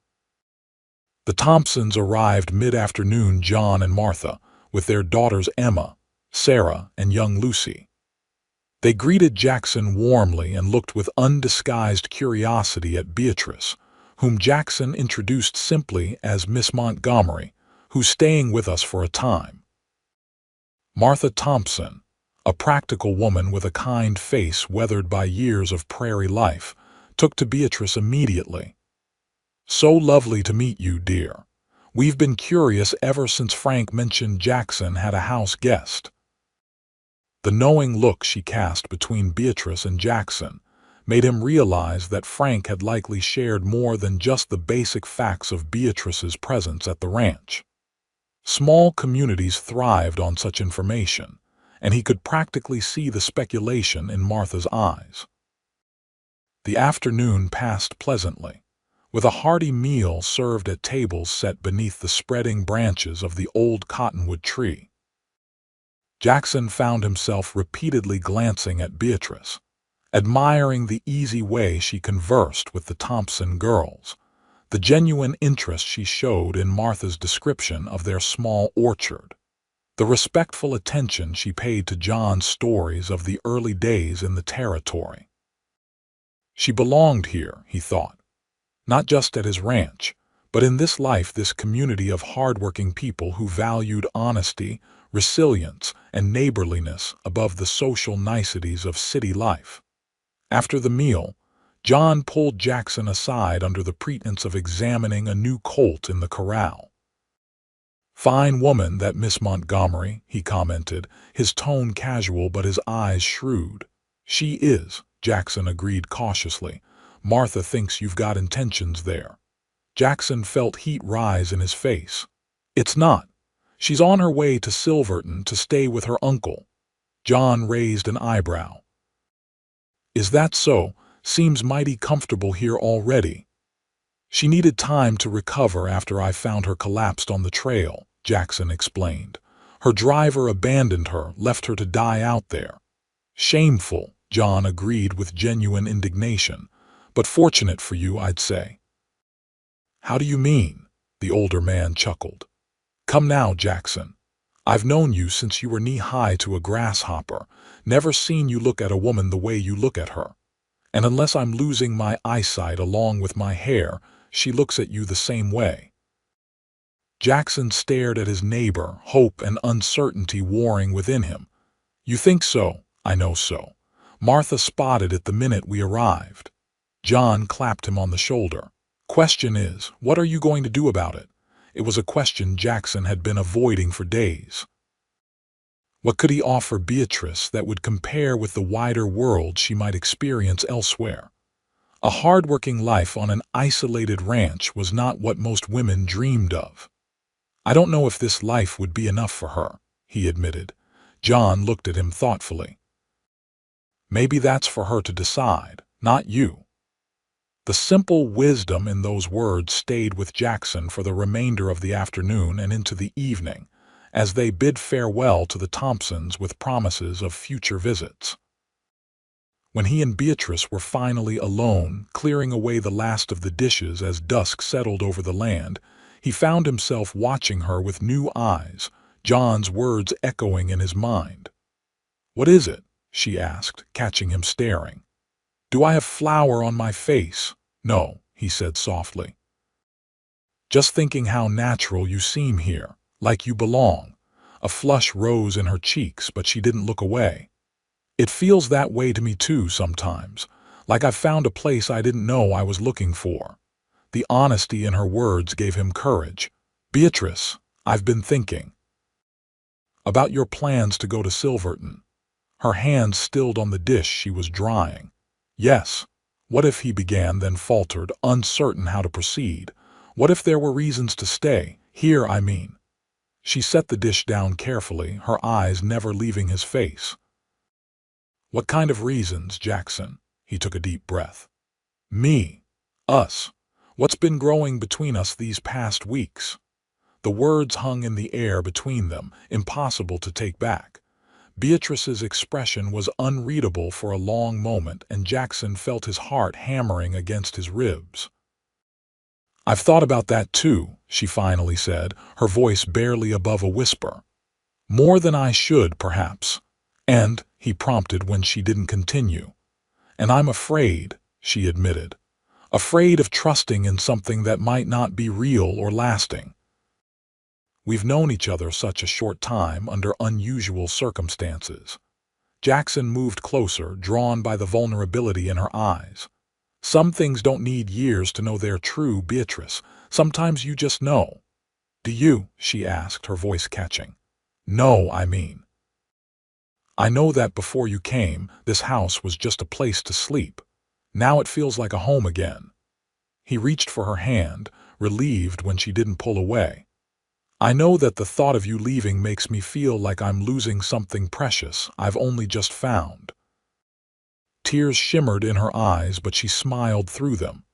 The Thompsons arrived mid-afternoon, John and Martha, with their daughters Emma, Sarah, and young Lucy. They greeted Jackson warmly and looked with undisguised curiosity at Beatrice, whom Jackson introduced simply as Miss Montgomery, who's staying with us for a time. Martha Thompson, a practical woman with a kind face weathered by years of prairie life, took to Beatrice immediately. "So lovely to meet you, dear. We've been curious ever since Frank mentioned Jackson had a house guest." The knowing look she cast between Beatrice and Jackson made him realize that Frank had likely shared more than just the basic facts of Beatrice's presence at the ranch. Small communities thrived on such information, and he could practically see the speculation in Martha's eyes. The afternoon passed pleasantly, with a hearty meal served at tables set beneath the spreading branches of the old cottonwood tree. Jackson found himself repeatedly glancing at Beatrice, admiring the easy way she conversed with the Thompson girls, the genuine interest she showed in Martha's description of their small orchard, the respectful attention she paid to John's stories of the early days in the territory. She belonged here, he thought, not just at his ranch, but in this life, this community of hardworking people who valued honesty, resilience, and neighborliness above the social niceties of city life. After the meal, John pulled Jackson aside under the pretense of examining a new colt in the corral. "Fine woman, that Miss Montgomery," he commented, his tone casual but his eyes shrewd. "She is," Jackson agreed cautiously. "Martha thinks you've got intentions there." Jackson felt heat rise in his face. "It's not. She's on her way to Silverton to stay with her uncle." John raised an eyebrow. "Is that so? Seems mighty comfortable here already." "She needed time to recover after I found her collapsed on the trail," Jackson explained. "Her driver abandoned her, left her to die out there." "Shameful," John agreed with genuine indignation. "But fortunate for you, I'd say." "How do you mean?" The older man chuckled. Come now, Jackson. I've known you since you were knee-high to a grasshopper, never seen you look at a woman the way you look at her. And unless I'm losing my eyesight along with my hair, she looks at you the same way. Jackson stared at his neighbor, hope and uncertainty warring within him. You think so? I know so. Martha spotted it the minute we arrived. John clapped him on the shoulder. Question is, what are you going to do about it? It was a question Jackson had been avoiding for days. What could he offer Beatrice that would compare with the wider world she might experience elsewhere? A hard-working life on an isolated ranch was not what most women dreamed of. I don't know if this life would be enough for her, he admitted. John looked at him thoughtfully. Maybe that's for her to decide, not you. The simple wisdom in those words stayed with Jackson for the remainder of the afternoon and into the evening, as they bid farewell to the Thompsons with promises of future visits. When he and Beatrice were finally alone, clearing away the last of the dishes as dusk settled over the land, he found himself watching her with new eyes, John's words echoing in his mind. What is it? She asked, catching him staring. Do I have flour on my face? No, he said softly. Just thinking how natural you seem here, like you belong. A flush rose in her cheeks, but she didn't look away. It feels that way to me too sometimes, like I've found a place I didn't know I was looking for. The honesty in her words gave him courage. Beatrice, I've been thinking about your plans to go to Silverton. Her hands stilled on the dish she was drying. Yes. What if he began, then faltered, uncertain how to proceed? What if there were reasons to stay? Here, I mean. She set the dish down carefully, her eyes never leaving his face. What kind of reasons, Jackson? He took a deep breath. Me. Us. What's been growing between us these past weeks? The words hung in the air between them, impossible to take back. Beatrice's expression was unreadable for a long moment, and Jackson felt his heart hammering against his ribs. I've thought about that too, she finally said, her voice barely above a whisper. More than I should, perhaps. And, he prompted when she didn't continue. And I'm afraid, she admitted. Afraid of trusting in something that might not be real or lasting. We've known each other such a short time under unusual circumstances. Jackson moved closer, drawn by the vulnerability in her eyes. Some things don't need years to know they're true, Beatrice. Sometimes you just know. Do you? She asked, her voice catching. No, I mean. I know that before you came, this house was just a place to sleep. Now it feels like a home again. He reached for her hand, relieved when she didn't pull away. I know that the thought of you leaving makes me feel like I'm losing something precious I've only just found. Tears shimmered in her eyes, but she smiled through them.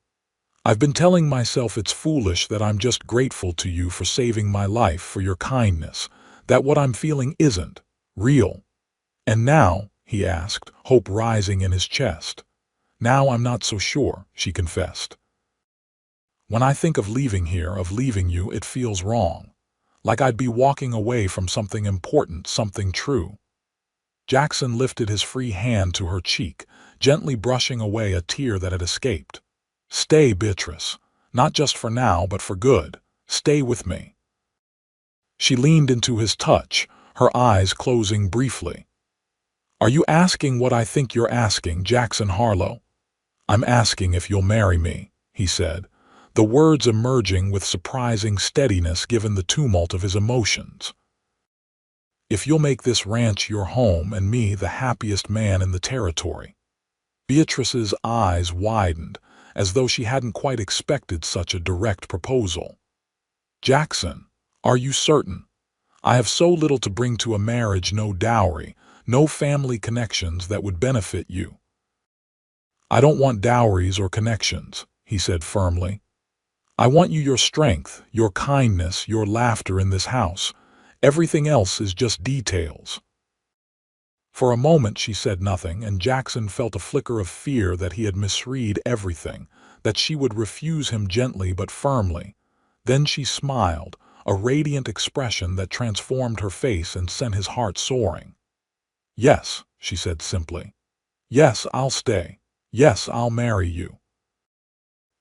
I've been telling myself it's foolish, that I'm just grateful to you for saving my life, for your kindness, that what I'm feeling isn't real. And now, he asked, hope rising in his chest. Now I'm not so sure, she confessed. When I think of leaving here, of leaving you, it feels wrong. Like I'd be walking away from something important, something true. Jackson lifted his free hand to her cheek, gently brushing away a tear that had escaped. Stay, Beatrice. Not just for now, but for good. Stay with me. She leaned into his touch, her eyes closing briefly. Are you asking what I think you're asking, Jackson Harlow? I'm asking if you'll marry me, he said, the words emerging with surprising steadiness given the tumult of his emotions. If you'll make this ranch your home and me the happiest man in the territory. Beatrice's eyes widened, as though she hadn't quite expected such a direct proposal. Jackson, are you certain? I have so little to bring to a marriage, no dowry, no family connections that would benefit you. I don't want dowries or connections, he said firmly. I want you, your strength, your kindness, your laughter in this house. Everything else is just details. For a moment she said nothing, and Jackson felt a flicker of fear that he had misread everything, that she would refuse him gently but firmly. Then she smiled, a radiant expression that transformed her face and sent his heart soaring. "Yes," she said simply. "Yes, I'll stay. Yes, I'll marry you."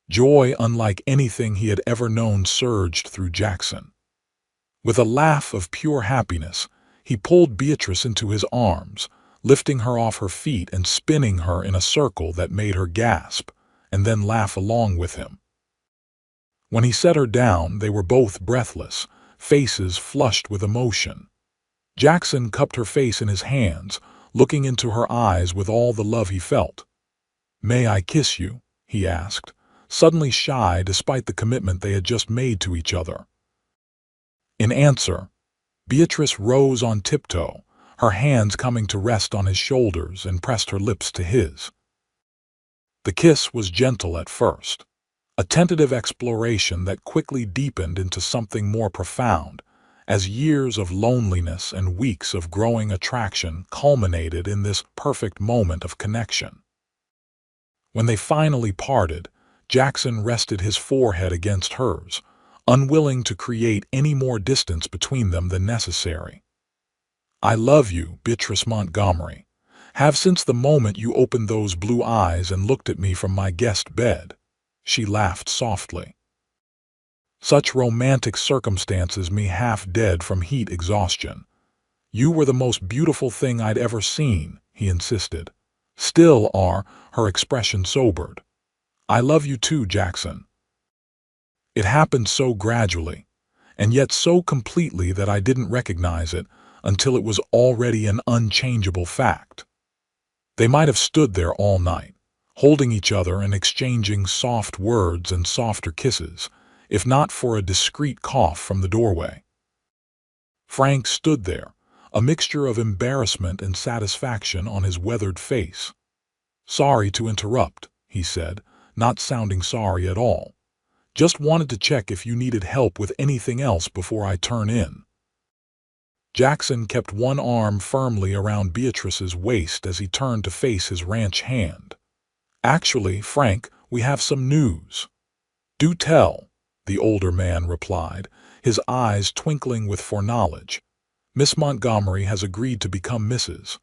Joy unlike anything he had ever known surged through Jackson. With a laugh of pure happiness, he pulled Beatrice into his arms, lifting her off her feet and spinning her in a circle that made her gasp, and then laugh along with him. When he set her down, they were both breathless, faces flushed with emotion. Jackson cupped her face in his hands, looking into her eyes with all the love he felt. "May I kiss you?" he asked, suddenly shy despite the commitment they had just made to each other. In answer, Beatrice rose on tiptoe, her hands coming to rest on his shoulders, and pressed her lips to his. The kiss was gentle at first, a tentative exploration that quickly deepened into something more profound, as years of loneliness and weeks of growing attraction culminated in this perfect moment of connection. When they finally parted, Jackson rested his forehead against hers, unwilling to create any more distance between them than necessary. "I love you, Beatrice Montgomery. Have since the moment you opened those blue eyes and looked at me from my guest bed." She laughed softly. "Such romantic circumstances me half dead from heat exhaustion. You were the most beautiful thing I'd ever seen," he insisted. "Still are," her expression sobered. "I love you too, Jackson." It happened so gradually, and yet so completely that I didn't recognize it until it was already an unchangeable fact. They might have stood there all night, holding each other and exchanging soft words and softer kisses, if not for a discreet cough from the doorway. Frank stood there, a mixture of embarrassment and satisfaction on his weathered face. "Sorry to interrupt," he said, not sounding sorry at all. "Just wanted to check if you needed help with anything else before I turn in." Jackson kept one arm firmly around Beatrice's waist as he turned to face his ranch hand. "Actually, Frank, we have some news." "Do tell," the older man replied, his eyes twinkling with foreknowledge. "Miss Montgomery has agreed to become Mrs.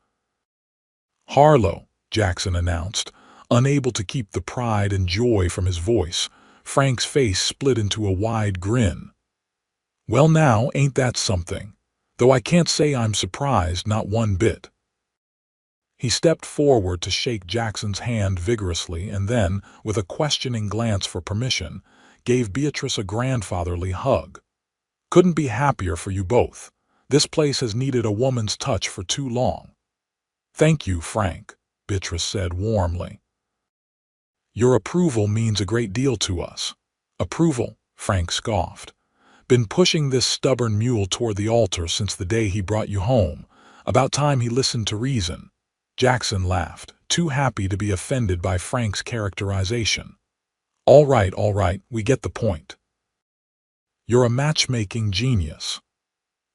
Harlow," Jackson announced, unable to keep the pride and joy from his voice. Frank's face split into a wide grin. "Well now, ain't that something? Though I can't say I'm surprised, not one bit." He stepped forward to shake Jackson's hand vigorously and then, with a questioning glance for permission, gave Beatrice a grandfatherly hug. "Couldn't be happier for you both. This place has needed a woman's touch for too long." "Thank you, Frank," Beatrice said warmly. "Your approval means a great deal to us." "Approval?" Frank scoffed. "Been pushing this stubborn mule toward the altar since the day he brought you home. About time he listened to reason." Jackson laughed, too happy to be offended by Frank's characterization. All right, we get the point." "You're a matchmaking genius."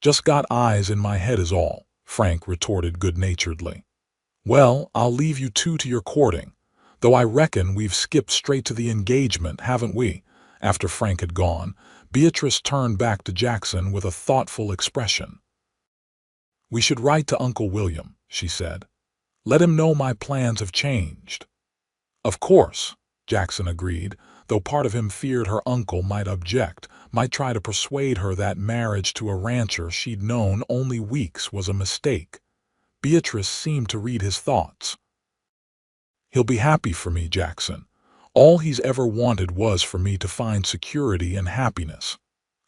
"Just got eyes in my head is all," Frank retorted good-naturedly. "Well, I'll leave you two to your courting, though I reckon we've skipped straight to the engagement, haven't we?" After Frank had gone, Beatrice turned back to Jackson with a thoughtful expression. "We should write to Uncle William," she said. "Let him know my plans have changed." "Of course," Jackson agreed, though part of him feared her uncle might object, might try to persuade her that marriage to a rancher she'd known only weeks was a mistake. Beatrice seemed to read his thoughts. "He'll be happy for me, Jackson. All he's ever wanted was for me to find security and happiness.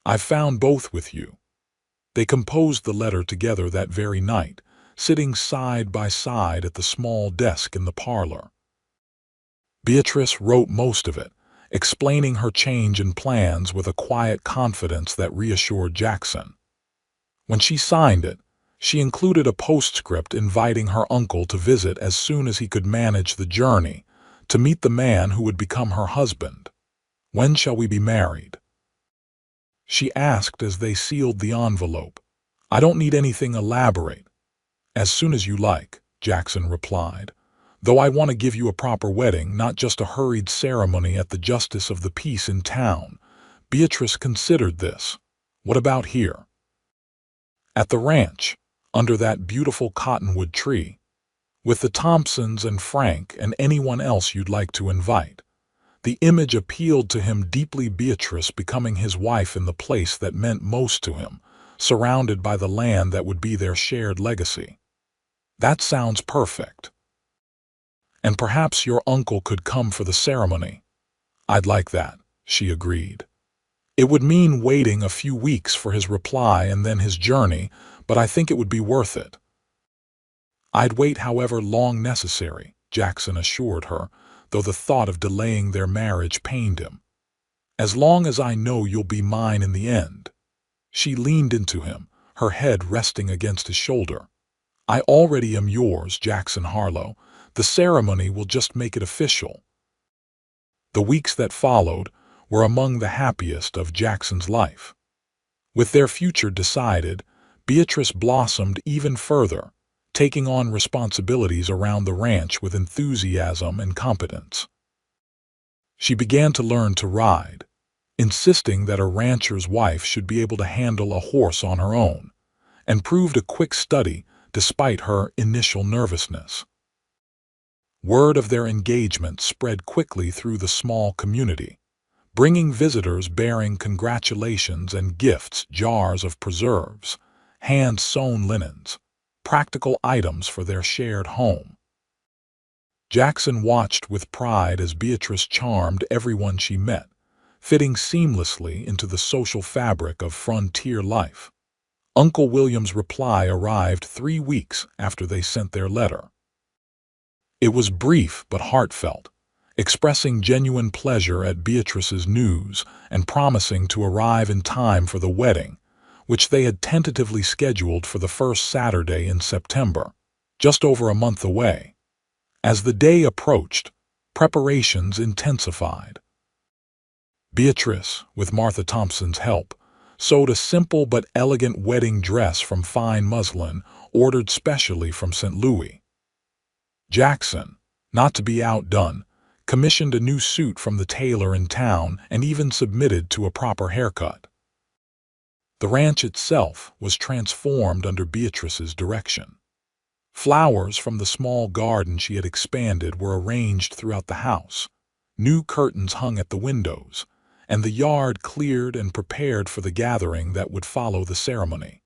I've found both with you." They composed the letter together that very night, sitting side by side at the small desk in the parlor. Beatrice wrote most of it, explaining her change in plans with a quiet confidence that reassured Jackson. When she signed it, she included a postscript inviting her uncle to visit as soon as he could manage the journey, to meet the man who would become her husband. "When shall we be married?" she asked as they sealed the envelope. "I don't need anything elaborate." "As soon as you like," Jackson replied. "Though I want to give you a proper wedding, not just a hurried ceremony at the justice of the peace in town." Beatrice considered this. What about here? At the ranch, under that beautiful cottonwood tree, with the Thompsons and Frank and anyone else you'd like to invite. The image appealed to him deeply, Beatrice becoming his wife in the place that meant most to him, surrounded by the land that would be their shared legacy. That sounds perfect. And perhaps your uncle could come for the ceremony. I'd like that, she agreed. It would mean waiting a few weeks for his reply and then his journey, but I think it would be worth it. I'd wait however long necessary, Jackson assured her, though the thought of delaying their marriage pained him. As long as I know you'll be mine in the end. She leaned into him, her head resting against his shoulder. I already am yours, Jackson Harlow. The ceremony will just make it official. The weeks that followed were among the happiest of Jackson's life. With their future decided, Beatrice blossomed even further, taking on responsibilities around the ranch with enthusiasm and competence. She began to learn to ride, insisting that a rancher's wife should be able to handle a horse on her own, and proved a quick study despite her initial nervousness. Word of their engagement spread quickly through the small community, bringing visitors bearing congratulations and gifts, jars of preserves, hand-sewn linens, practical items for their shared home. Jackson watched with pride as Beatrice charmed everyone she met, fitting seamlessly into the social fabric of frontier life. Uncle William's reply arrived 3 weeks after they sent their letter. It was brief but heartfelt, expressing genuine pleasure at Beatrice's news and promising to arrive in time for the wedding, which they had tentatively scheduled for the first Saturday in September, just over a month away. As the day approached, preparations intensified. Beatrice, with Martha Thompson's help, sewed a simple but elegant wedding dress from fine muslin ordered specially from St. Louis. Jackson, not to be outdone, commissioned a new suit from the tailor in town and even submitted to a proper haircut. The ranch itself was transformed under Beatrice's direction. Flowers from the small garden she had expanded were arranged throughout the house, new curtains hung at the windows, and the yard cleared and prepared for the gathering that would follow the ceremony.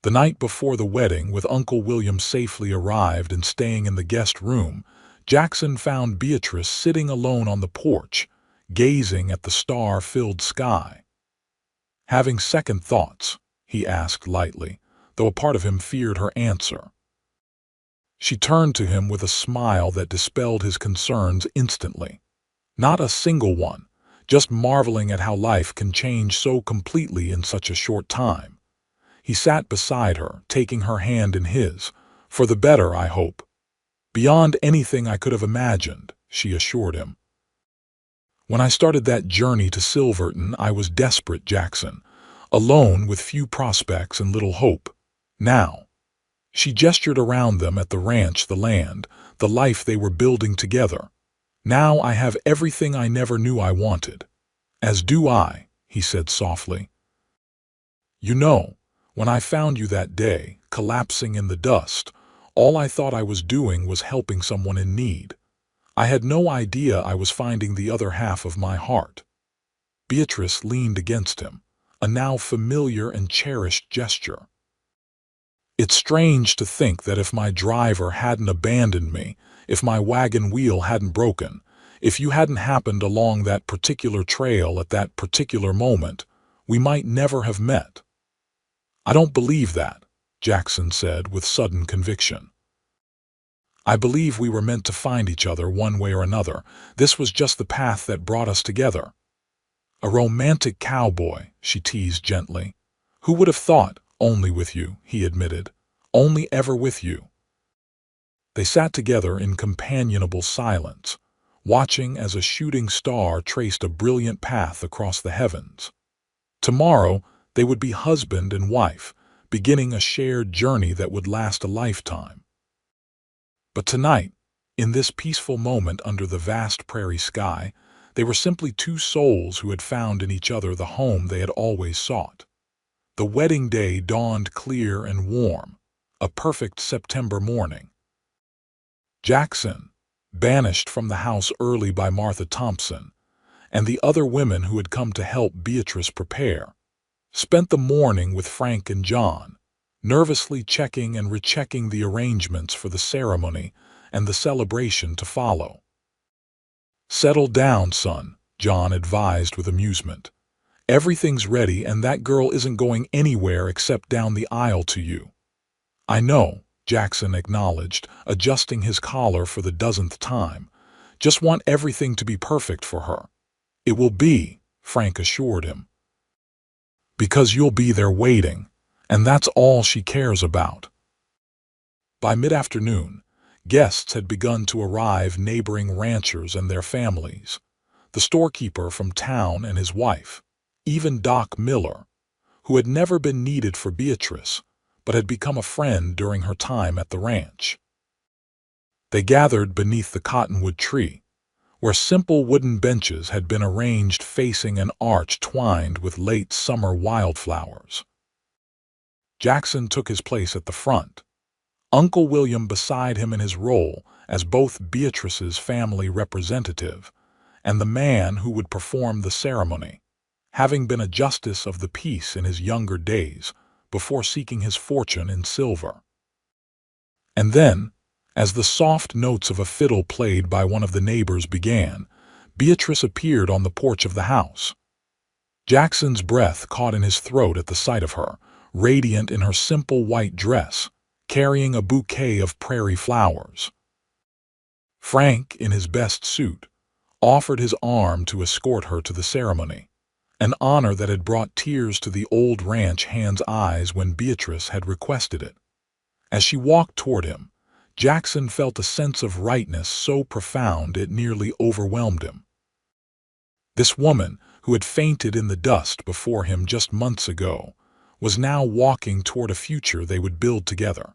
The night before the wedding, with Uncle William safely arrived and staying in the guest room, Jackson found Beatrice sitting alone on the porch, gazing at the star-filled sky. Having second thoughts, he asked lightly, though a part of him feared her answer. She turned to him with a smile that dispelled his concerns instantly. Not a single one, just marveling at how life can change so completely in such a short time. He sat beside her, taking her hand in his. For the better, I hope. Beyond anything I could have imagined, she assured him. When I started that journey to Silverton, I was desperate, Jackson, alone with few prospects and little hope. Now, she gestured around them at the ranch, the land, the life they were building together. Now I have everything I never knew I wanted. As do I, he said softly. You know, when I found you that day, collapsing in the dust, all I thought I was doing was helping someone in need. I had no idea I was finding the other half of my heart. Beatrice leaned against him, a now familiar and cherished gesture. It's strange to think that if my driver hadn't abandoned me, if my wagon wheel hadn't broken, if you hadn't happened along that particular trail at that particular moment, we might never have met. I don't believe that, Jackson said with sudden conviction. I believe we were meant to find each other one way or another. This was just the path that brought us together. A romantic cowboy, she teased gently. Who would have thought? Only with you, he admitted. Only ever with you. They sat together in companionable silence, watching as a shooting star traced a brilliant path across the heavens. Tomorrow, they would be husband and wife, beginning a shared journey that would last a lifetime. But tonight, in this peaceful moment under the vast prairie sky, They were simply two souls who had found in each other the home they had always sought. The wedding day dawned clear and warm, a perfect September morning. Jackson, banished from the house early by Martha Thompson, and the other women who had come to help Beatrice prepare, spent the morning with Frank and John, nervously checking and rechecking the arrangements for the ceremony and the celebration to follow. "Settle down, son," John advised with amusement. "Everything's ready and that girl isn't going anywhere except down the aisle to you." "I know," Jackson acknowledged, adjusting his collar for the dozenth time. "Just want everything to be perfect for her." "It will be," Frank assured him. "Because you'll be there waiting, and that's all she cares about." By mid-afternoon, guests had begun to arrive, neighboring ranchers and their families, the storekeeper from town and his wife, even Doc Miller, who had never been needed for Beatrice, but had become a friend during her time at the ranch. They gathered beneath the cottonwood tree, where simple wooden benches had been arranged facing an arch twined with late summer wildflowers. Jackson took his place at the front, Uncle William beside him in his role as both Beatrice's family representative and the man who would perform the ceremony, having been a justice of the peace in his younger days before seeking his fortune in silver. And then, as the soft notes of a fiddle played by one of the neighbors began, Beatrice appeared on the porch of the house. Jackson's breath caught in his throat at the sight of her, radiant in her simple white dress, carrying a bouquet of prairie flowers. Frank, in his best suit, offered his arm to escort her to the ceremony, an honor that had brought tears to the old ranch hand's eyes when Beatrice had requested it. As she walked toward him, Jackson felt a sense of rightness so profound it nearly overwhelmed him. This woman, who had fainted in the dust before him just months ago, was now walking toward a future they would build together.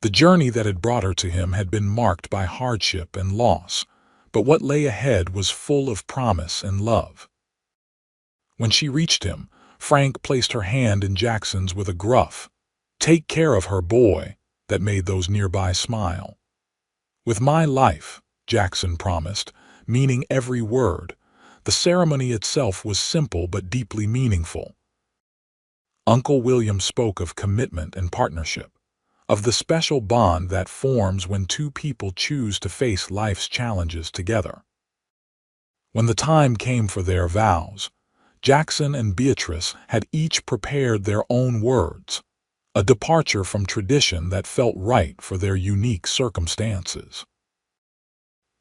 The journey that had brought her to him had been marked by hardship and loss, but what lay ahead was full of promise and love. When she reached him, Frank placed her hand in Jackson's with a gruff, "Take care of her, boy," that made those nearby smile. "With my life," Jackson promised, meaning every word. The ceremony itself was simple but deeply meaningful. Uncle William spoke of commitment and partnership, of the special bond that forms when two people choose to face life's challenges together. When the time came for their vows, Jackson and Beatrice had each prepared their own words, a departure from tradition that felt right for their unique circumstances.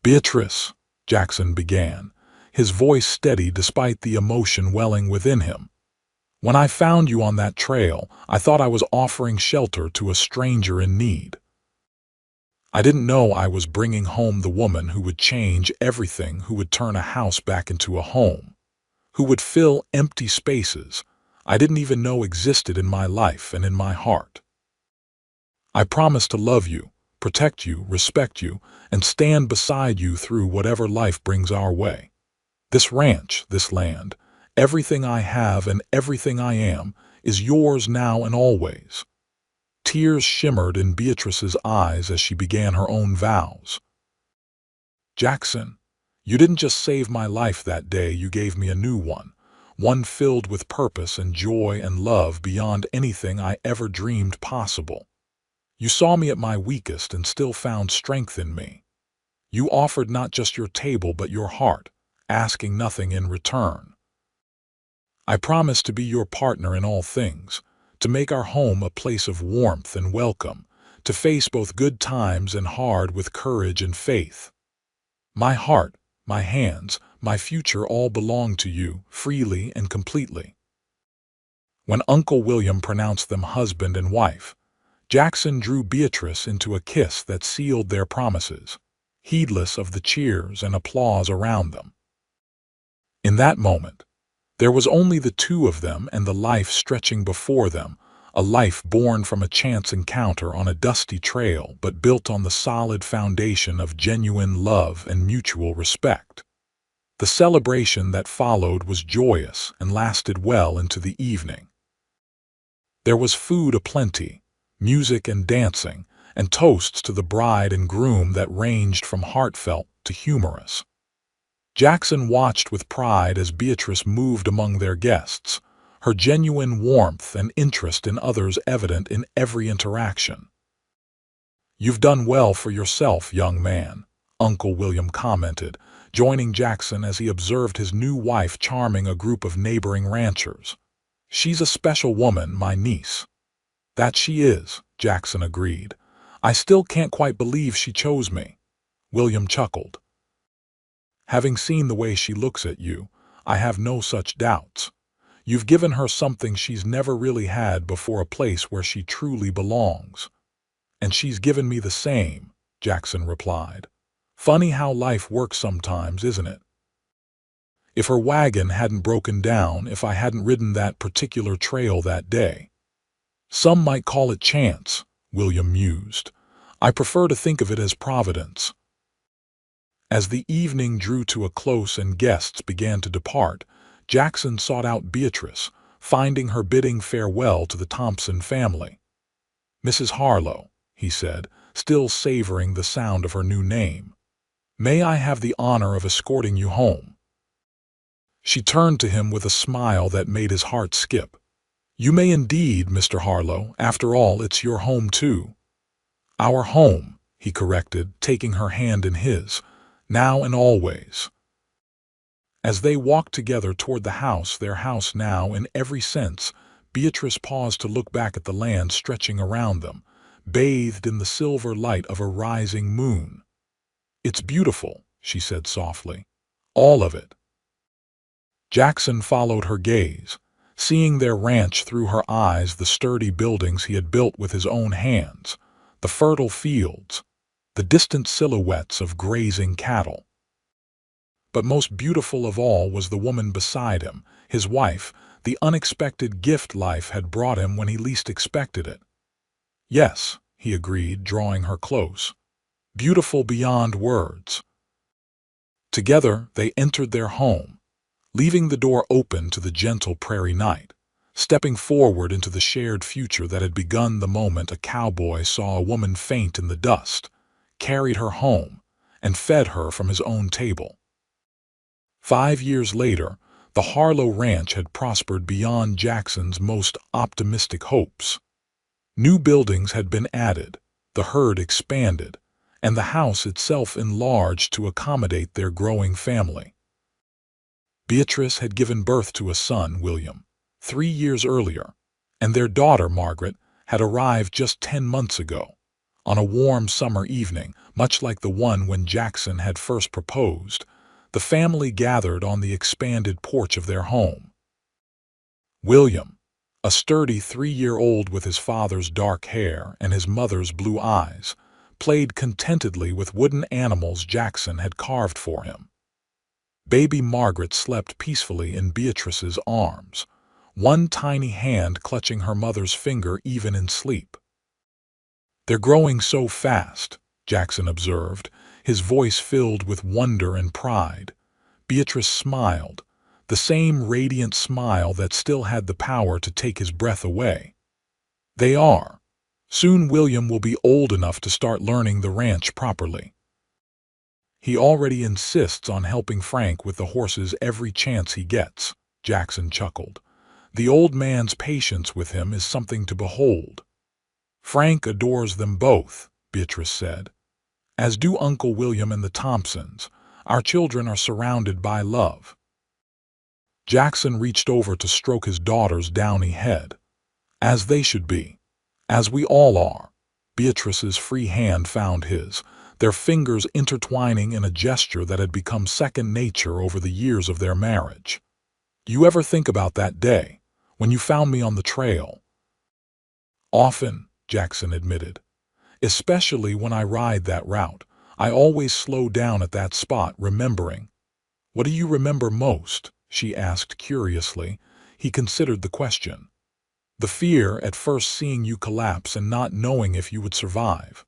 "Beatrice," Jackson began, his voice steady despite the emotion welling within him. "When I found you on that trail, I thought I was offering shelter to a stranger in need. I didn't know I was bringing home the woman who would change everything, who would turn a house back into a home, who would fill empty spaces I didn't even know existed in my life and in my heart. I promise to love you, protect you, respect you, and stand beside you through whatever life brings our way. This ranch, this land, everything I have and everything I am is yours now and always." Tears shimmered in Beatrice's eyes as she began her own vows. "Jackson, you didn't just save my life that day, you gave me a new one, one filled with purpose and joy and love beyond anything I ever dreamed possible. You saw me at my weakest and still found strength in me. You offered not just your table but your heart, asking nothing in return. I promise to be your partner in all things, to make our home a place of warmth and welcome, to face both good times and hard with courage and faith. My heart, my hands, my future all belong to you, freely and completely." When Uncle William pronounced them husband and wife, Jackson drew Beatrice into a kiss that sealed their promises, heedless of the cheers and applause around them. In that moment, there was only the two of them and the life stretching before them, a life born from a chance encounter on a dusty trail but built on the solid foundation of genuine love and mutual respect. The celebration that followed was joyous and lasted well into the evening. There was food aplenty, music and dancing, and toasts to the bride and groom that ranged from heartfelt to humorous. Jackson watched with pride as Beatrice moved among their guests, her genuine warmth and interest in others evident in every interaction. "You've done well for yourself, young man," Uncle William commented, joining Jackson as he observed his new wife charming a group of neighboring ranchers. "She's a special woman, my niece." "That she is," Jackson agreed. "I still can't quite believe she chose me." William chuckled. "Having seen the way she looks at you, I have no such doubts. You've given her something she's never really had before, a place where she truly belongs." "And she's given me the same," Jackson replied. "Funny how life works sometimes, isn't it? If her wagon hadn't broken down, if I hadn't ridden that particular trail that day." "Some might call it chance," William mused. "I prefer to think of it as providence." As the evening drew to a close and guests began to depart, Jackson sought out Beatrice, finding her bidding farewell to the Thompson family. "Mrs. Harlow," he said, still savoring the sound of her new name, "may I have the honor of escorting you home?" She turned to him with a smile that made his heart skip. "You may indeed, Mr. Harlow. After all, it's your home too." "Our home," he corrected, taking her hand in his, "now and always." As they walked together toward the house, their house now in every sense, Beatrice paused to look back at the land stretching around them, bathed in the silver light of a rising moon. "It's beautiful," she said softly. "All of it." Jackson followed her gaze, seeing their ranch through her eyes, the sturdy buildings he had built with his own hands, the fertile fields, the distant silhouettes of grazing cattle. But most beautiful of all was the woman beside him, his wife, the unexpected gift life had brought him when he least expected it. "Yes," he agreed, drawing her close. "Beautiful beyond words." Together they entered their home, leaving the door open to the gentle prairie night, stepping forward into the shared future that had begun the moment a cowboy saw a woman faint in the dust, carried her home, and fed her from his own table. 5 years later, the Harlow Ranch had prospered beyond Jackson's most optimistic hopes. New buildings had been added, the herd expanded, and the house itself enlarged to accommodate their growing family. Beatrice had given birth to a son, William, 3 years earlier, and their daughter, Margaret, had arrived just 10 months ago. On a warm summer evening, much like the one when Jackson had first proposed, the family gathered on the expanded porch of their home. William, a sturdy 3-year-old with his father's dark hair and his mother's blue eyes, played contentedly with wooden animals Jackson had carved for him. Baby Margaret slept peacefully in Beatrice's arms, one tiny hand clutching her mother's finger even in sleep. "They're growing so fast," Jackson observed, his voice filled with wonder and pride. Beatrice smiled, the same radiant smile that still had the power to take his breath away. "They are. Soon William will be old enough to start learning the ranch properly. He already insists on helping Frank with the horses every chance he gets," Jackson chuckled. "The old man's patience with him is something to behold." "Frank adores them both," Beatrice said. "As do Uncle William and the Thompsons. Our children are surrounded by love." Jackson reached over to stroke his daughter's downy head. "As they should be. As we all are." Beatrice's free hand found his, their fingers intertwining in a gesture that had become second nature over the years of their marriage. "You ever think about that day, when you found me on the trail?" "Often," Jackson admitted. "Especially when I ride that route. I always slow down at that spot, remembering." "What do you remember most?" she asked curiously. He considered the question. "The fear at first, seeing you collapse and not knowing if you would survive.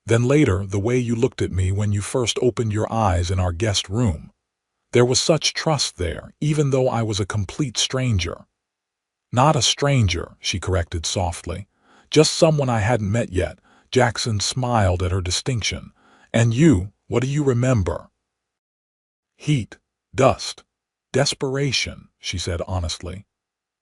Then later, the way you looked at me when you first opened your eyes in our guest room." There was such trust there, even though I was a complete stranger. Not a stranger, she corrected softly. Just someone I hadn't met yet. Jackson smiled at her distinction. And you, what do you remember? Heat, dust, desperation, she said honestly.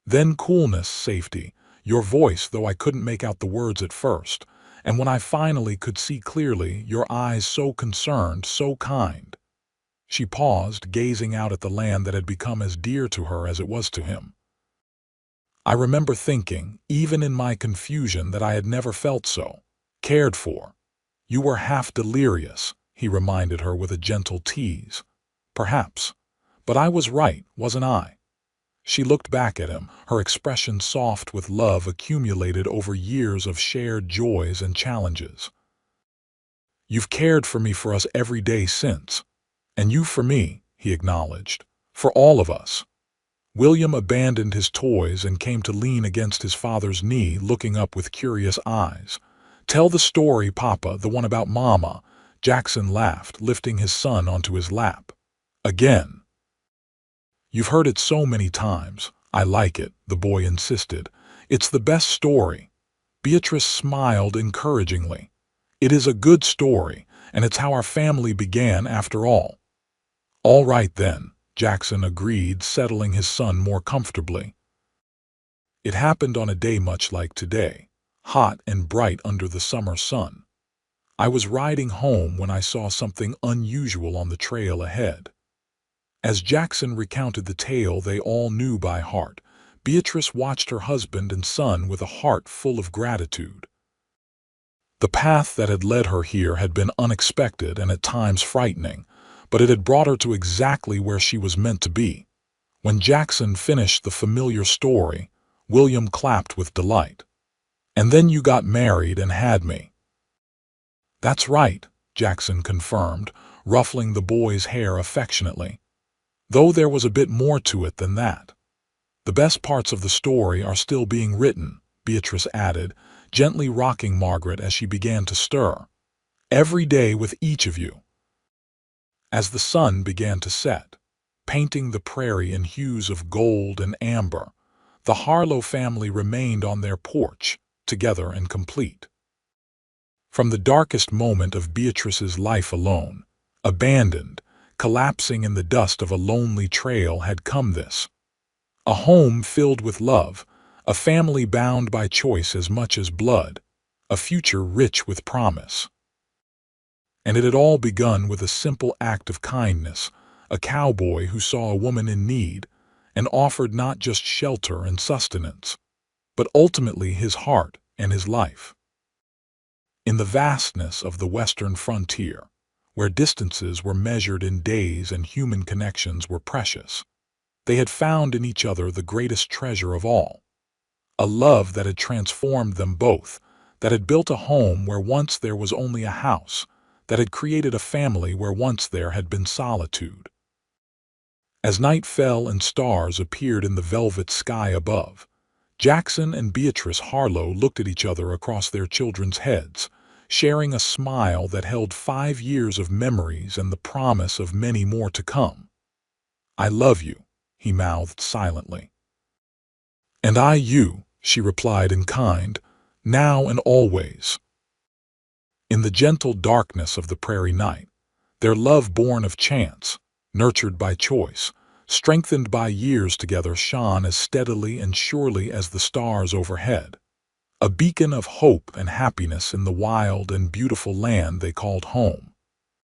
Then coolness, safety, your voice, though I couldn't make out the words at first, and when I finally could see clearly, your eyes so concerned, so kind. She paused, gazing out at the land that had become as dear to her as it was to him. I remember thinking, even in my confusion, that I had never felt so cared for. You were half delirious, he reminded her with a gentle tease. Perhaps. But I was right, wasn't I? She looked back at him, her expression soft with love accumulated over years of shared joys and challenges. You've cared for me for us every day since. And you for me, he acknowledged. For all of us. William abandoned his toys and came to lean against his father's knee, looking up with curious eyes. Tell the story, Papa, the one about Mama. Jackson laughed, lifting his son onto his lap. Again. You've heard it so many times. I like it, the boy insisted. It's the best story. Beatrice smiled encouragingly. It is a good story, and it's how our family began after all. All right then, Jackson agreed, settling his son more comfortably. It happened on a day much like today, hot and bright under the summer sun. I was riding home when I saw something unusual on the trail ahead. As Jackson recounted the tale they all knew by heart, Beatrice watched her husband and son with a heart full of gratitude. The path that had led her here had been unexpected and at times frightening, but it had brought her to exactly where she was meant to be. When Jackson finished the familiar story, William clapped with delight. And then you got married and had me. That's right, Jackson confirmed, ruffling the boy's hair affectionately. Though there was a bit more to it than that. The best parts of the story are still being written, Beatrice added, gently rocking Margaret as she began to stir. Every day with each of you. As the sun began to set, painting the prairie in hues of gold and amber, the Harlow family remained on their porch, together and complete. From the darkest moment of Beatrice's life alone, abandoned, collapsing in the dust of a lonely trail, had come this. A home filled with love, a family bound by choice as much as blood, a future rich with promise. And it had all begun with a simple act of kindness, a cowboy who saw a woman in need and offered not just shelter and sustenance, but ultimately his heart and his life. In the vastness of the western frontier, where distances were measured in days and human connections were precious, they had found in each other the greatest treasure of all. A love that had transformed them both, that had built a home where once there was only a house, that had created a family where once there had been solitude. As night fell and stars appeared in the velvet sky above, Jackson and Beatrice Harlow looked at each other across their children's heads, sharing a smile that held 5 years of memories and the promise of many more to come. I love you, he mouthed silently. And I you, she replied in kind, now and always. In the gentle darkness of the prairie night, their love born of chance, nurtured by choice, strengthened by years together, shone as steadily and surely as the stars overhead, a beacon of hope and happiness in the wild and beautiful land they called home.